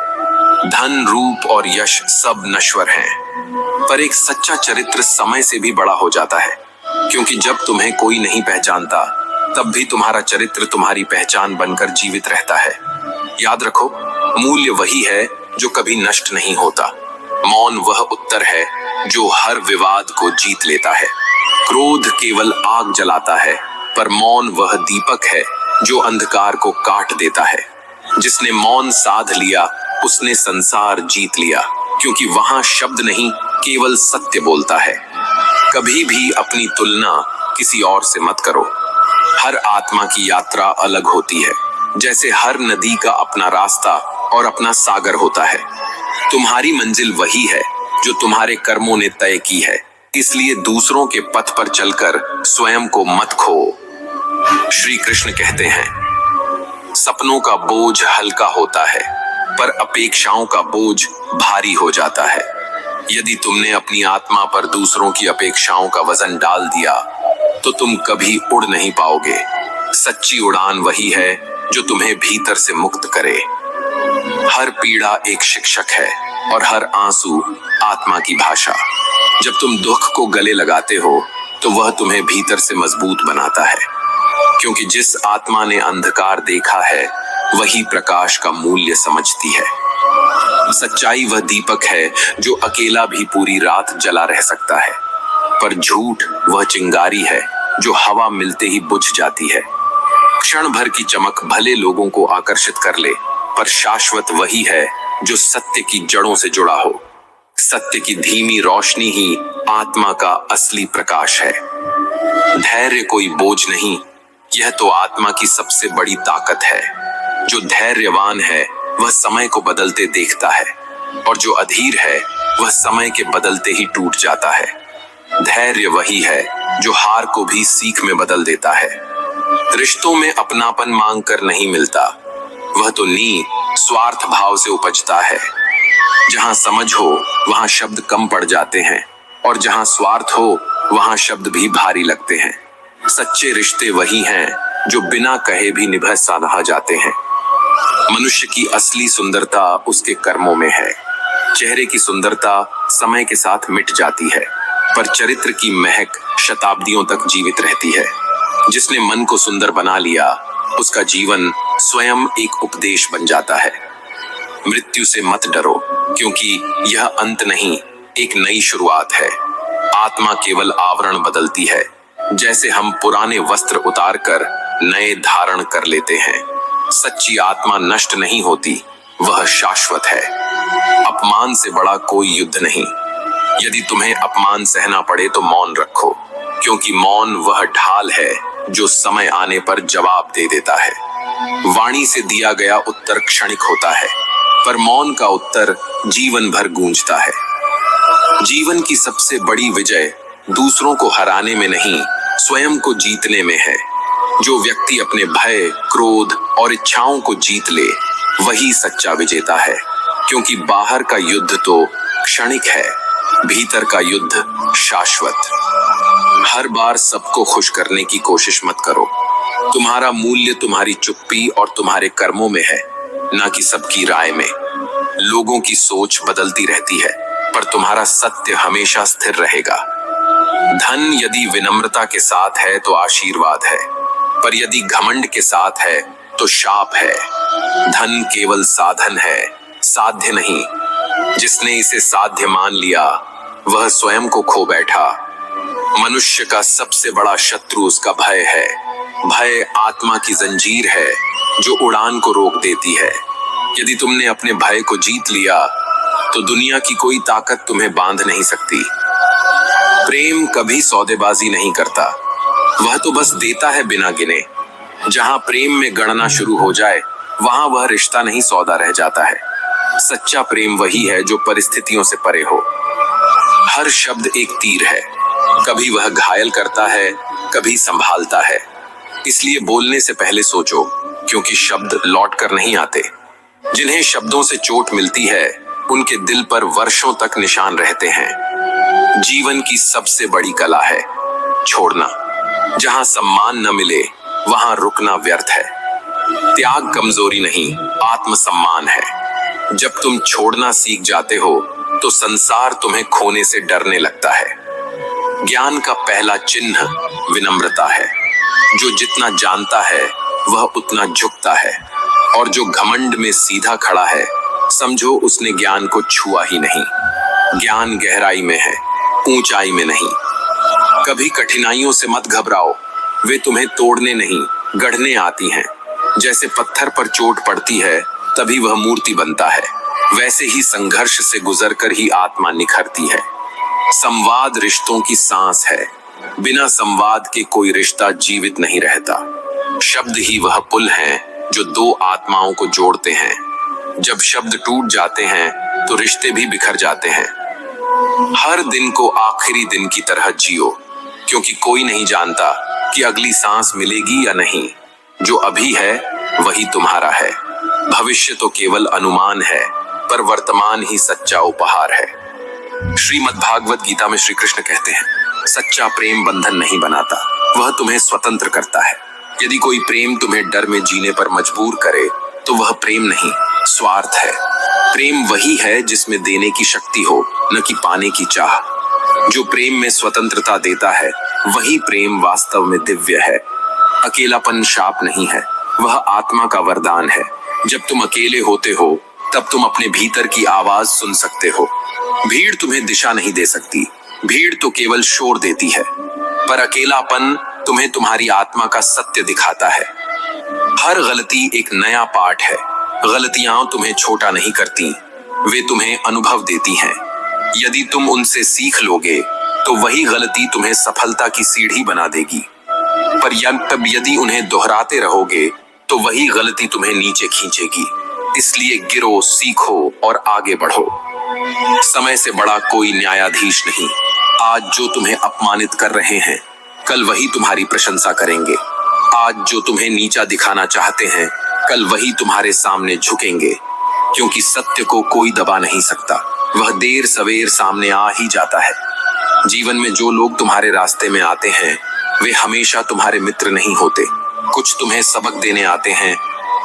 धन, रूप और यश सब नश्वर हैं, पर एक सच्चा चरित्र समय से भी बड़ा हो जाता है, क्योंकि जब तुम्हें कोई नहीं पहचानता तब भी तुम्हारा चरित्र तुम्हारी पहचान बनकर जीवित रहता है। याद रखो, मूल्य वही है जो कभी नष्ट नहीं होता। मौन वह उत्तर है जो हर विवाद को जीत लेता है। क्रोध केवल आग जलाता है, पर मौन वह दीपक है जो अंधकार को काट देता है। जिसने मौन साध लिया उसने संसार जीत लिया, क्योंकि वहां शब्द नहीं केवल सत्य बोलता है। कभी भी अपनी तुलना किसी और से मत करो। हर आत्मा की यात्रा अलग होती है, जैसे हर नदी का अपना रास्ता और अपना सागर होता है। तुम्हारी मंजिल वही है जो तुम्हारे कर्मों ने तय की है, इसलिए दूसरों के पथ पर चलकर स्वयं को मत खो। श्री कृष्ण कहते हैं, सपनों का बोझ हल्का होता है, पर अपेक्षाओं का बोझ भारी हो जाता है। यदि तुमने अपनी आत्मा पर दूसरों की अपेक्षाओं का वजन डाल दिया तो तुम कभी उड़ नहीं पाओगे। सच्ची उड़ान वही है जो तुम्हें भीतर से मुक्त करे। हर पीड़ा एक शिक्षक है और हर आंसू आत्मा की भाषा। जब तुम दुख को गले लगाते हो तो वह तुम्हें भीतर से मजबूत बनाता है, क्योंकि जिस आत्मा ने अंधकार देखा है वही प्रकाश का मूल्य समझती है। सच्चाई वह दीपक है जो अकेला भी पूरी रात जला रह सकता है, पर झूठ वह चिंगारी है जो हवा मिलते ही बुझ जाती है। क्षण भर की चमक भले लोगों को आकर्षित कर ले, पर शाश्वत वही है जो सत्य की जड़ों से जुड़ा हो। सत्य की धीमी रोशनी ही आत्मा का असली प्रकाश है। धैर्य कोई बोझ नहीं, यह तो आत्मा की सबसे बड़ी ताकत है। जो धैर्यवान है वह समय को बदलते देखता है, और जो अधीर है वह समय के बदलते ही टूट जाता है। धैर्य वही है जो हार को भी सीख में बदल देता है। रिश्तों में अपनापन मांग कर नहीं मिलता, वह तो स्वार्थ भाव से उपजता है। जहां समझ हो वहां शब्द कम पड़ जाते हैं, और जहां स्वार्थ हो वहां शब्द भी भारी लगते हैं। सच्चे रिश्ते वही हैं जो बिना कहे भी निभा साधा जाते हैं। मनुष्य की असली सुंदरता उसके कर्मों में है। चेहरे की सुंदरता समय के साथ मिट जाती है, पर चरित्र की महक शताब्दियों तक जीवित रहती है। जिसने मन को सुंदर बना लिया उसका जीवन स्वयं एक उपदेश बन जाता है। मृत्यु से मत डरो, क्योंकि यह अंत नहीं, एक नई शुरुआत है। आत्मा केवल आवरण बदलती है, जैसे हम पुराने वस्त्र उतारकर नए धारण कर लेते हैं। सच्ची आत्मा नष्ट नहीं होती, वह शाश्वत है। अपमान से बड़ा कोई युद्ध नहीं। यदि तुम्हें अपमान सहना पड़े तो मौन रखो, क्योंकि मौन वह ढाल है जो समय आने पर जवाब दे देता है। वाणी से दिया गया उत्तर क्षणिक होता है, पर मौन का उत्तर जीवन भर गूंजता है। जीवन की सबसे बड़ी विजय दूसरों को हराने में नहीं, स्वयं को जीतने में है। जो व्यक्ति अपने भय, क्रोध और इच्छाओं को जीत ले वही सच्चा विजेता है, क्योंकि बाहर का युद्ध तो क्षणिक है, भीतर का युद्ध शाश्वत। हर बार सबको खुश करने की कोशिश मत करो। तुम्हारा मूल्य तुम्हारी चुप्पी और तुम्हारे कर्मों में है, ना कि सबकी राय में। लोगों की सोच बदलती रहती है, पर तुम्हारा सत्य हमेशा स्थिर रहेगा। धन यदि विनम्रता के साथ है तो आशीर्वाद है, पर यदि घमंड के साथ है तो शाप है। धन केवल साधन है, साध्य नहीं। जिसने इसे साध्य मान लिया वह स्वयं को खो बैठा। मनुष्य का सबसे बड़ा शत्रु उसका भय है। भय आत्मा की जंजीर है जो उड़ान को रोक देती है। यदि तुमने अपने भय को जीत लिया तो दुनिया की कोई ताकत तुम्हें बांध नहीं सकती। प्रेम कभी सौदेबाजी नहीं करता, वह तो बस देता है बिना गिने। जहां प्रेम में गणना शुरू हो जाए वहां वह रिश्ता नहीं सौदा रह जाता है। सच्चा प्रेम वही है जो परिस्थितियों से परे हो। हर शब्द एक तीर है, कभी वह घायल करता है, कभी संभालता है। इसलिए बोलने से पहले सोचो, क्योंकि शब्द लौट कर नहीं आते। जिन्हें शब्दों से चोट मिलती है उनके दिल पर वर्षों तक निशान रहते हैं। जीवन की सबसे बड़ी कला है छोड़ना। जहां सम्मान न मिले वहां रुकना व्यर्थ है। त्याग कमजोरी नहीं, आत्मसम्मान है। जब तुम छोड़ना सीख जाते हो तो संसार तुम्हें खोने से डरने लगता है। ज्ञान का पहला चिन्ह विनम्रता है। जो जितना जानता है वह उतना झुकता है, और जो घमंड में सीधा खड़ा है समझो उसने ज्ञान को छुआ ही नहीं। ज्ञान गहराई में है, ऊंचाई में नहीं। कभी कठिनाइयों से मत घबराओ, वे तुम्हें तोड़ने नहीं गढ़ने आती हैं। जैसे पत्थर पर चोट पड़ती है तभी वह मूर्ति बनता है, वैसे ही संघर्ष से गुजरकर ही आत्मा निखरती है। संवाद रिश्तों की सांस है। बिना संवाद के कोई रिश्ता जीवित नहीं रहता। शब्द ही वह पुल है जो दो आत्माओं को जोड़ते हैं। जब शब्द टूट जाते हैं तो रिश्ते भी बिखर जाते हैं। हर दिन को आखिरी दिन की तरह जियो, क्योंकि कोई नहीं जानता कि अगली सांस मिलेगी या नहीं। जो अभी है वही तुम्हारा है। भविष्य तो केवल अनुमान है, पर वर्तमान ही सच्चा उपहार है। श्रीमद् भागवत गीता में श्री कृष्ण कहते हैं, सच्चा प्रेम बंधन नहीं बनाता, वह तुम्हें स्वतंत्र करता है। यदि कोई प्रेम तुम्हें डर में जीने पर मजबूर करे तो वह प्रेम नहीं, स्वार्थ है। प्रेम वही है जिसमें देने की शक्ति हो, न कि पाने की चाह। जो प्रेम में स्वतंत्रता देता है वही प्रेम वास्तव में दिव्य है। अकेलापन शाप नहीं है, वह आत्मा का वरदान है। जब तुम अकेले होते हो तब तुम अपने भीतर की आवाज सुन सकते हो। भीड़ तुम्हें दिशा नहीं दे सकती, भीड़ तो केवल शोर देती है, पर अकेलापन तुम्हें तुम्हारी आत्मा का सत्य दिखाता है। हर गलती एक नया पाठ है। गलतियां तुम्हें छोटा नहीं करती, वे तुम्हें अनुभव देती हैं। यदि तुम उनसे सीख लोगे तो वही गलती तुम्हें सफलता की सीढ़ी बना देगी, पर तब यदि उन्हें दोहराते रहोगे तो वही गलती तुम्हें नीचे खींचेगी। इसलिए गिरो, सीखो और आगे बढ़ो। समय से बड़ा कोई न्यायाधीश नहीं। आज जो तुम्हें अपमानित कर रहे हैं कल वही तुम्हारी प्रशंसा करेंगे। आज जो तुम्हें नीचा दिखाना चाहते हैं कल वही तुम्हारे सामने झुकेंगे, क्योंकि सत्य को कोई दबा नहीं सकता, वह देर सवेर सामने आ ही जाता है। जीवन में जो लोग तुम्हारे रास्ते में आते हैं वे हमेशा तुम्हारे मित्र नहीं होते। कुछ तुम्हें सबक देने आते हैं,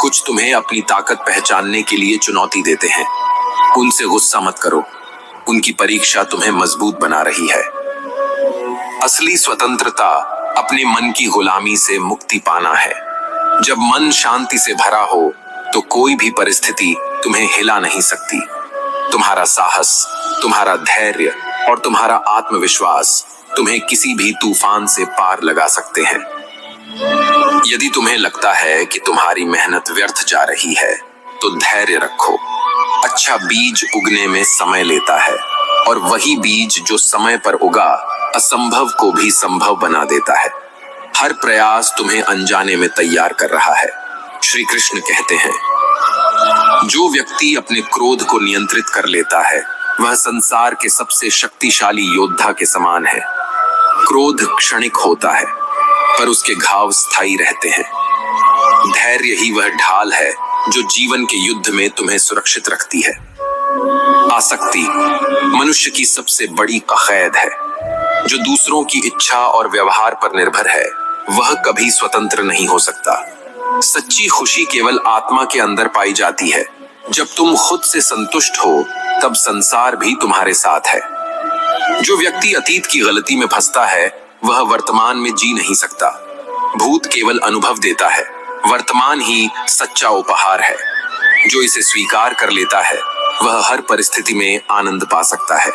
कुछ तुम्हें अपनी ताकत पहचानने के लिए चुनौती देते हैं। उनसे गुस्सा मत करो, उनकी परीक्षा तुम्हें मजबूत बना रही है। असली स्वतंत्रता अपने मन की गुलामी से मुक्ति पाना है। जब मन शांति से भरा हो तो कोई भी परिस्थिति तुम्हें हिला नहीं सकती। तुम्हारा साहस, तुम्हारा धैर्य और तुम्हारा आत्मविश्वास तुम्हें किसी भी तूफान से पार लगा सकते हैं। यदि तुम्हें लगता है कि तुम्हारी मेहनत व्यर्थ जा रही है तो धैर्य रखो। अच्छा बीज उगने में समय लेता है, और वही बीज जो समय पर उगा असंभव को भी संभव बना देता है। हर प्रयास तुम्हें अनजाने में तैयार कर रहा है। श्री कृष्ण कहते हैं, जो व्यक्ति अपने क्रोध को नियंत्रित कर लेता है वह संसार के सबसे शक्तिशाली योद्धा के समान है। क्रोध क्षणिक होता है, पर उसके घाव स्थायी रहते हैं। धैर्य ही वह ढाल है जो जीवन के युद्ध में तुम्हें सुरक्षित रखती है। आसक्ति मनुष्य की सबसे बड़ी कखैद है। जो दूसरों की इच्छा और व्यवहार पर निर्भर है वह कभी स्वतंत्र नहीं हो सकता। सच्ची खुशी केवल आत्मा के अंदर पाई जाती है। जब तुम खुद से संतुष्ट हो तब संसार भी तुम्हारे साथ है। जो व्यक्ति अतीत की गलती में फंसता है वह वर्तमान में जी नहीं सकता। भूत केवल अनुभव देता है, वर्तमान ही सच्चा उपहार है। जो इसे स्वीकार कर लेता है वह हर परिस्थिति में आनंद पा सकता है।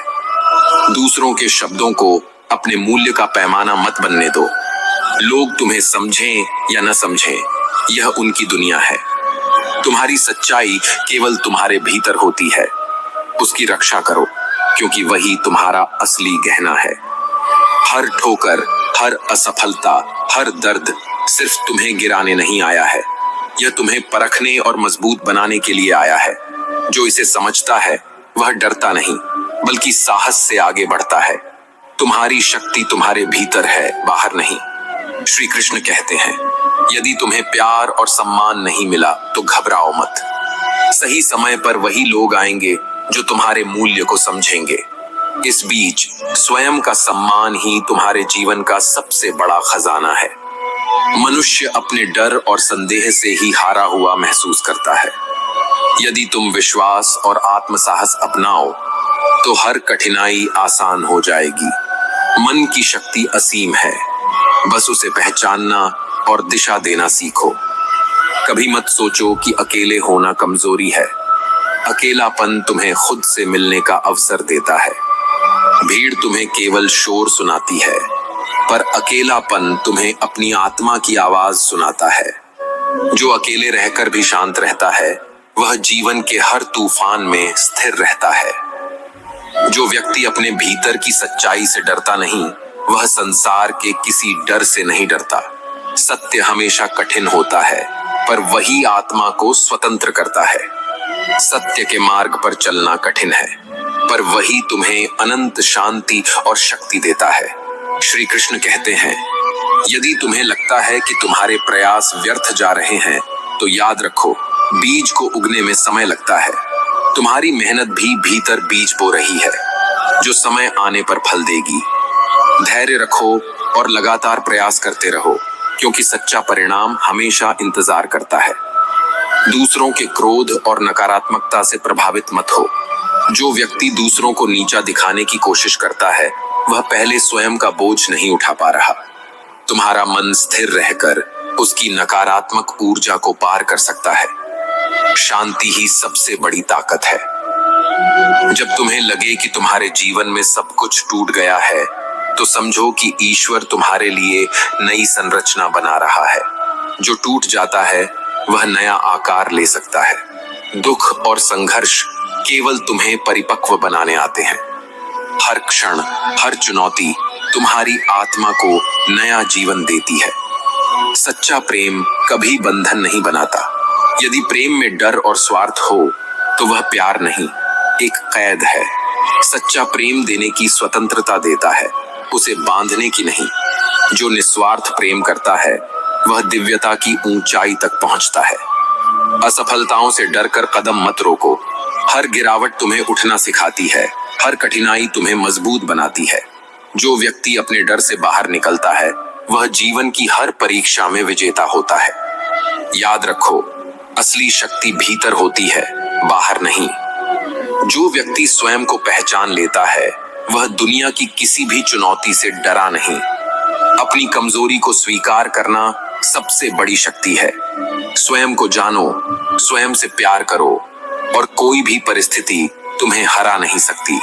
दूसरों के शब्दों को अपने मूल्य का पैमाना मत बनने दो। लोग तुम्हें समझें या न समझें, यह उनकी दुनिया है। तुम्हारी सच्चाई केवल तुम्हारे भीतर होती है। उसकी रक्षा करो, क्योंकि वही तुम्हारा असली गहना है। हर ठोकर, हर असफलता, हर दर्द सिर्फ तुम्हें गिराने नहीं आया है, यह तुम्हें परखने और मजबूत बनाने के लिए आया है। जो इसे समझता है वह डरता नहीं, बल्कि साहस से आगे बढ़ता है। तुम्हारी शक्ति तुम्हारे भीतर है, बाहर नहीं। श्री कृष्ण कहते हैं, यदि तुम्हें प्यार और सम्मान नहीं मिला तो घबराओ मत। सही समय पर वही लोग आएंगे जो तुम्हारे मूल्य को समझेंगे। इस बीच स्वयं का सम्मान ही तुम्हारे जीवन का सबसे बड़ा खजाना है। मनुष्य अपने डर और संदेह से ही हारा हुआ महसूस करता है। यदि तुम विश्वास और आत्मसाहस अपनाओ तो हर कठिनाई आसान हो जाएगी। मन की शक्ति असीम है, बस उसे पहचानना और दिशा देना सीखो। कभी मत सोचो कि अकेले होना कमजोरी है। अकेलापन तुम्हें खुद से मिलने का अवसर देता है। भीड़ तुम्हें केवल शोर सुनाती है, पर अकेलापन तुम्हें अपनी आत्मा की आवाज सुनाता है। जो अकेले रहकर भी शांत रहता है, वह जीवन के हर तूफान में स्थिर रहता है। जो व्यक्ति अपने भीतर की सच्चाई से डरता नहीं, वह संसार के किसी डर से नहीं डरता। सत्य हमेशा कठिन होता है, पर वही आत्मा को स्वतंत्र करता है। सत्य के मार्ग पर चलना कठिन है, पर वही तुम्हें अनंत शांति और शक्ति देता है। श्री कृष्ण कहते हैं, यदि तुम्हें लगता है कि तुम्हारे प्रयास व्यर्थ जा रहे हैं, तो याद रखो, बीज को उगने में समय लगता है। तुम्हारी मेहनत भी भीतर बीज बो रही है, जो समय आने पर फल देगी। धैर्य रखो और लगातार प्रयास करते रहो, क्योंकि सच्चा परिणाम हमेशा इंतजार करता है। दूसरों के क्रोध और नकारात्मकता से प्रभावित मत हो। जो व्यक्ति दूसरों को नीचा दिखाने की कोशिश करता है, वह पहले स्वयं का बोझ नहीं उठा पा रहा। तुम्हारा मन स्थिर रहकर उसकी नकारात्मक ऊर्जा को पार कर सकता है। शांति ही सबसे बड़ी ताकत है। जब तुम्हें लगे कि तुम्हारे जीवन में सब कुछ टूट गया है, तो समझो कि ईश्वर तुम्हारे लिए नई संरचना बना रहा है। जो टूट जाता है, वह नया आकार ले सकता है। दुख और संघर्ष केवल तुम्हें परिपक्व बनाने आते हैं। हर क्षण, हर चुनौती तुम्हारी आत्मा को नया जीवन देती है। सच्चा प्रेम कभी बंधन नहीं बनाता। यदि प्रेम में डर और स्वार्थ हो, तो वह प्यार नहीं, एक कैद है। सच्चा प्रेम देने की स्वतंत्रता देता है, उसे बांधने की नहीं। जो निस्वार्थ प्रेम करता है, वह दिव्यता की ऊंचाई तक पहुंचता है। असफलताओं से डरकर कदम मत रोको। हर गिरावट तुम्हें उठना सिखाती है, हर कठिनाई तुम्हें मजबूत बनाती है। जो व्यक्ति अपने डर से बाहर निकलता है, वह जीवन की हर परीक्षा में विजेता होता है। याद रखो, असली शक्ति भीतर होती है, बाहर नहीं। जो व्यक्ति स्वयं को पहचान लेता है, वह दुनिया की किसी भी चुनौती से डरा नहीं। अपनी कमजोरी को स्वीकार करना सबसे बड़ी शक्ति है। स्वयं को जानो, स्वयं से प्यार करो, और कोई भी परिस्थिति तुम्हें हरा नहीं सकती।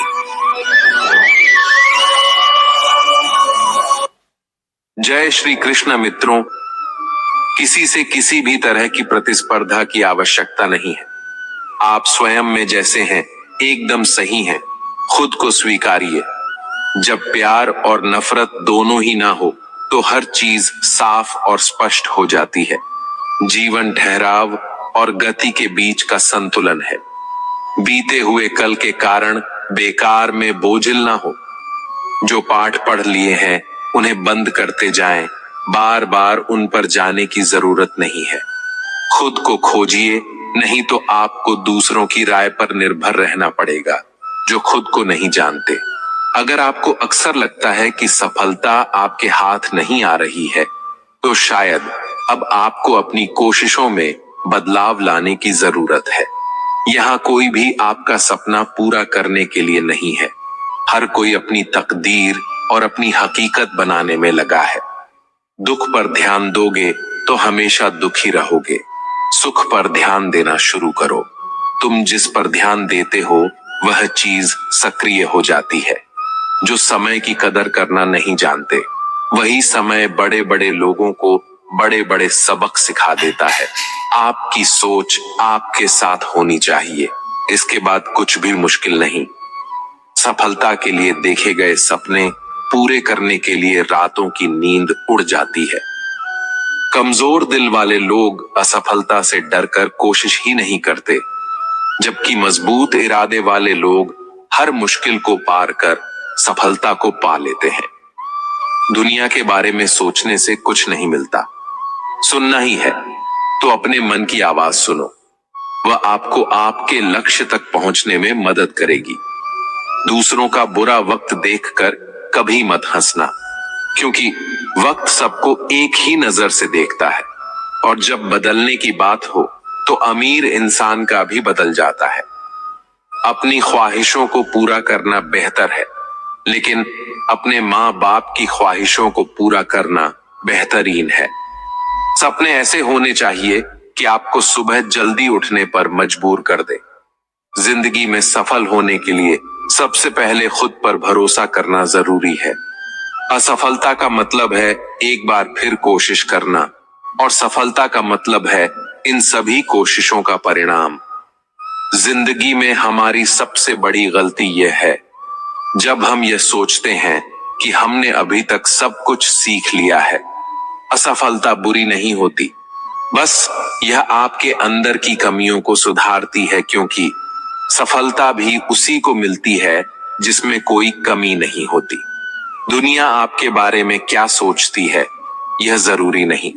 जय श्री कृष्ण मित्रों। किसी से किसी भी तरह की प्रतिस्पर्धा की आवश्यकता नहीं है। आप स्वयं में जैसे हैं, एकदम सही हैं। खुद को स्वीकारिए। जब प्यार और नफरत दोनों ही ना हो, तो हर चीज साफ और स्पष्ट हो जाती है। जीवन ठहराव और गति के बीच का संतुलन है। बीते हुए कल के कारण बेकार में बोझिल ना हो। जो पाठ पढ़ लिए हैं, उन्हें बंद करते जाएं। बार बार उन पर जाने की जरूरत नहीं है। खुद को खोजिए, नहीं तो आपको दूसरों की राय पर निर्भर रहना पड़ेगा, जो खुद को नहीं जानते। अगर आपको अक्सर लगता है कि सफलता आपके हाथ नहीं आ रही है, तो शायद अब आपको अपनी कोशिशों में बदलाव लाने की जरूरत है। यहाँ कोई भी आपका सपना पूरा करने के लिए नहीं है। हर कोई अपनी तकदीर और अपनी हकीकत बनाने में लगा है। दुख पर ध्यान दोगे तो हमेशा दुखी रहोगे। सुख पर ध्यान देना शुरू करो। तुम जिस पर ध्यान देते हो, वह चीज सक्रिय हो जाती है। जो समय की कदर करना नहीं जानते, वही समय बड़े बड़े लोगों को बड़े बड़े सबक सिखा देता है। आपकी सोच आपके साथ होनी चाहिए, इसके बाद कुछ भी मुश्किल नहीं। सफलता के लिए देखे गए सपने पूरे करने के लिए रातों की नींद उड़ जाती है। कमजोर दिल वाले लोग असफलता से डरकर कोशिश ही नहीं करते, जबकि मजबूत इरादे वाले लोग हर मुश्किल को पार कर सफलता को पा लेते हैं। दुनिया के बारे में सोचने से कुछ नहीं मिलता। सुनना ही है तो अपने मन की आवाज सुनो। वह आपको आपके लक्ष्य तक पहुंचने में मदद करेगी। दूसरों का बुरा वक्त देखकर कभी मत हंसना, क्योंकि वक्त सबको एक ही नजर से देखता है, और जब बदलने की बात हो तो तो अमीर इंसान का भी बदल जाता है। अपनी ख्वाहिशों को पूरा करना बेहतर है, लेकिन अपने माँ बाप की ख्वाहिशों को पूरा करना बेहतरीन है। सपने ऐसे होने चाहिए कि आपको सुबह जल्दी उठने पर मजबूर कर दे। जिंदगी में सफल होने के लिए सबसे पहले खुद पर भरोसा करना जरूरी है। असफलता का मतलब है एक बार फिर कोशिश करना, और सफलता का मतलब है इन सभी कोशिशों का परिणाम। जिंदगी में हमारी सबसे बड़ी गलती यह है जब हम यह सोचते हैं कि हमने अभी तक सब कुछ सीख लिया है। असफलता बुरी नहीं होती, बस यह आपके अंदर की कमियों को सुधारती है, क्योंकि सफलता भी उसी को मिलती है जिसमें कोई कमी नहीं होती। दुनिया आपके बारे में क्या सोचती है यह जरूरी नहीं,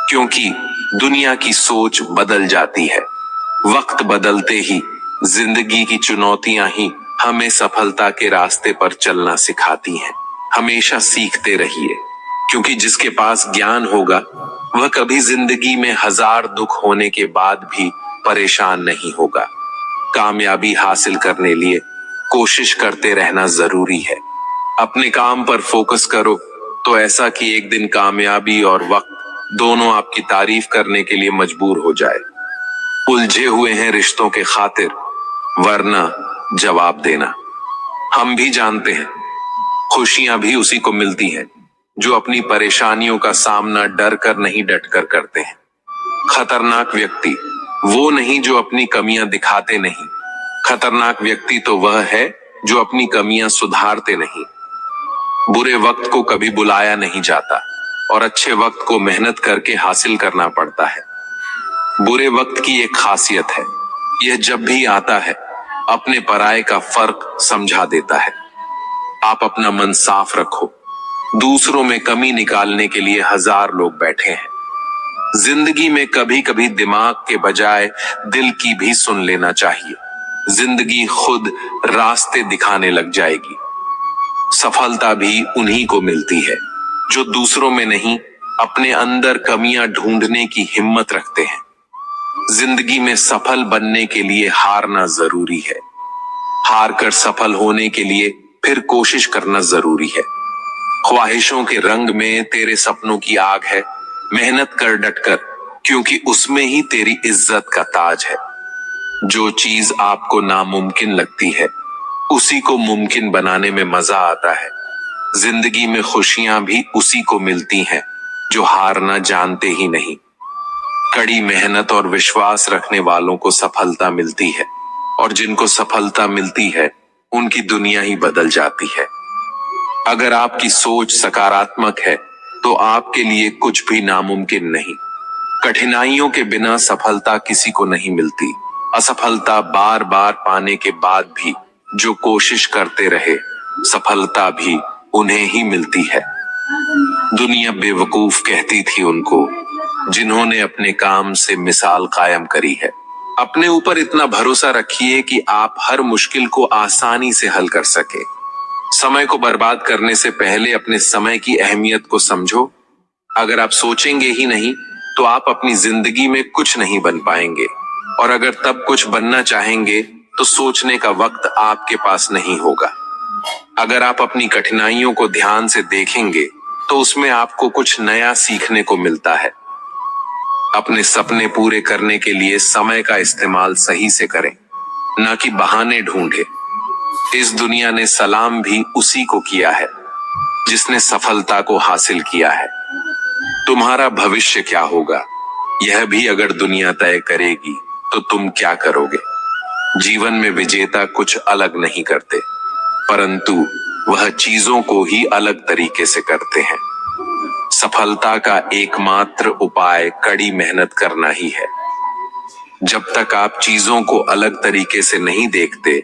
क्योंकि दुनिया की सोच बदल जाती है। वक्त बदलते ही जिंदगी की चुनौतियां ही हमें सफलता के रास्ते पर चलना सिखाती हैं। हमेशा सीखते रहिए, क्योंकि जिसके पास ज्ञान होगा वह कभी जिंदगी में 1000 दुख होने के बाद भी परेशान नहीं होगा। कामयाबी हासिल करने लिए कोशिश करते रहना जरूरी है। अपने काम पर फोकस करो तो ऐसा कि एक दिन कामयाबी और वक्त दोनों आपकी तारीफ करने के लिए मजबूर हो जाए। उलझे हुए हैं रिश्तों के खातिर, वरना जवाब देना। हम भी जानते हैं खुशियां भी उसी को मिलती हैं जो अपनी परेशानियों का सामना डर कर नहीं डट कर करते हैं। खतरनाक व्यक्ति वो नहीं जो अपनी कमियां दिखाते नहीं, खतरनाक व्यक्ति तो वह है जो अपनी कमियां सुधारते नहीं। बुरे वक्त को कभी बुलाया नहीं जाता और अच्छे वक्त को मेहनत करके हासिल करना पड़ता है। बुरे वक्त की एक खासियत है, यह जब भी आता है अपने पराये का फर्क समझा देता है। आप अपना मन साफ रखो, दूसरों में कमी निकालने के लिए 1000 लोग बैठे हैं। जिंदगी में कभी कभी दिमाग के बजाय दिल की भी सुन लेना चाहिए। जिंदगी खुद रास्ते दिखाने लग जाएगी। सफलता भी उन्हीं को मिलती है जो दूसरों में नहीं, अपने अंदर कमियां ढूंढने की हिम्मत रखते हैं। जिंदगी में सफल बनने के लिए हारना जरूरी है। हार कर सफल होने के लिए फिर कोशिश करना जरूरी है। ख्वाहिशों के रंग में तेरे सपनों की आग है। मेहनत कर डटकर, क्योंकि उसमें ही तेरी इज्जत का ताज है। जो चीज आपको नामुमकिन लगती है उसी को मुमकिन बनाने में मजा आता है। जिंदगी में खुशियां भी उसी को मिलती हैं जो हारना जानते ही नहीं। कड़ी मेहनत और विश्वास रखने वालों को सफलता मिलती है, और जिनको सफलता मिलती है उनकी दुनिया ही बदल जाती है। अगर आपकी सोच सकारात्मक है तो आपके लिए कुछ भी नामुमकिन नहीं। कठिनाइयों के बिना सफलता किसी को नहीं मिलती। असफलता बार बार पाने के बाद भी जो कोशिश करते रहे, सफलता भी उन्हें ही मिलती है। दुनिया बेवकूफ कहती थी उनको जिन्होंने अपने काम से मिसाल कायम करी है। अपने ऊपर इतना भरोसा रखिए कि आप हर मुश्किल को आसानी से हल कर सके। समय को बर्बाद करने से पहले अपने समय की अहमियत को समझो। अगर आप सोचेंगे ही नहीं तो आप अपनी जिंदगी में कुछ नहीं बन पाएंगे, और अगर तब कुछ बनना चाहेंगे तो सोचने का वक्त आपके पास नहीं होगा। अगर आप अपनी कठिनाइयों को ध्यान से देखेंगे तो उसमें आपको कुछ नया सीखने को मिलता है। अपने सपने पूरे करने के लिए समय का इस्तेमाल सही से करें, न कि बहाने ढूंढे। इस दुनिया ने सलाम भी उसी को किया है जिसने सफलता को हासिल किया है। तुम्हारा भविष्य क्या होगा यह भी अगर दुनिया तय करेगी तो तुम क्या करोगे। जीवन में विजेता कुछ अलग नहीं करते, परंतु वह चीजों को ही अलग तरीके से करते हैं। सफलता का एकमात्र उपाय कड़ी मेहनत करना ही है। जब तक आप चीजों को अलग तरीके से नहीं देखते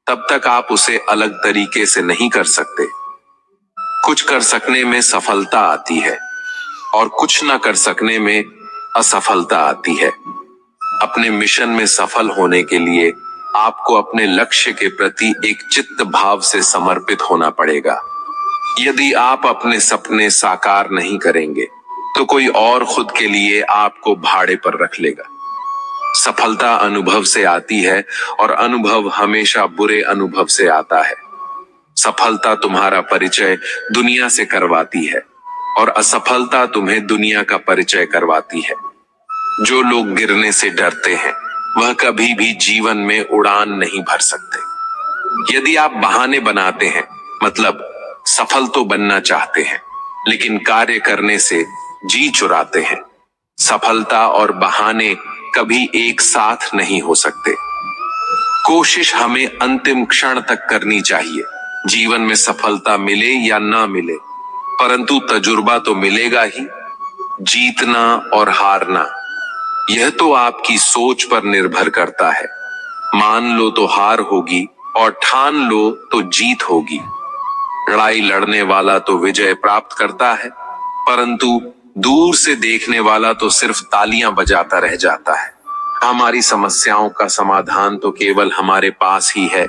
तब तक आप उसे अलग तरीके से नहीं कर सकते। कुछ कर सकने में सफलता आती है और कुछ न कर सकने में असफलता आती है। अपने मिशन में सफल होने के लिए आपको अपने लक्ष्य के प्रति एक चित्त भाव से समर्पित होना पड़ेगा। यदि आप अपने सपने साकार नहीं करेंगे तो कोई और खुद के लिए आपको भाड़े पर रख लेगा। सफलता अनुभव से आती है और अनुभव हमेशा बुरे अनुभव से आता है। सफलता तुम्हारा परिचय दुनिया से करवाती है और असफलता तुम्हें दुनिया का परिचय करवाती है। जो लोग गिरने से डरते हैं वह कभी भी जीवन में उड़ान नहीं भर सकते। यदि आप बहाने बनाते हैं, मतलब सफल तो बनना चाहते हैं लेकिन कार्य करने से जी चुराते हैं, सफलता और बहाने कभी एक साथ नहीं हो सकते। कोशिश हमें अंतिम क्षण तक करनी चाहिए। जीवन में सफलता मिले या ना मिले, परंतु तजुर्बा तो मिलेगा ही। जीतना और हारना यह तो आपकी सोच पर निर्भर करता है। मान लो तो हार होगी और ठान लो तो जीत होगी। लड़ाई लड़ने वाला तो विजय प्राप्त करता है, परंतु दूर से देखने वाला तो सिर्फ तालियां बजाता रह जाता है। हमारी समस्याओं का समाधान तो केवल हमारे पास ही है,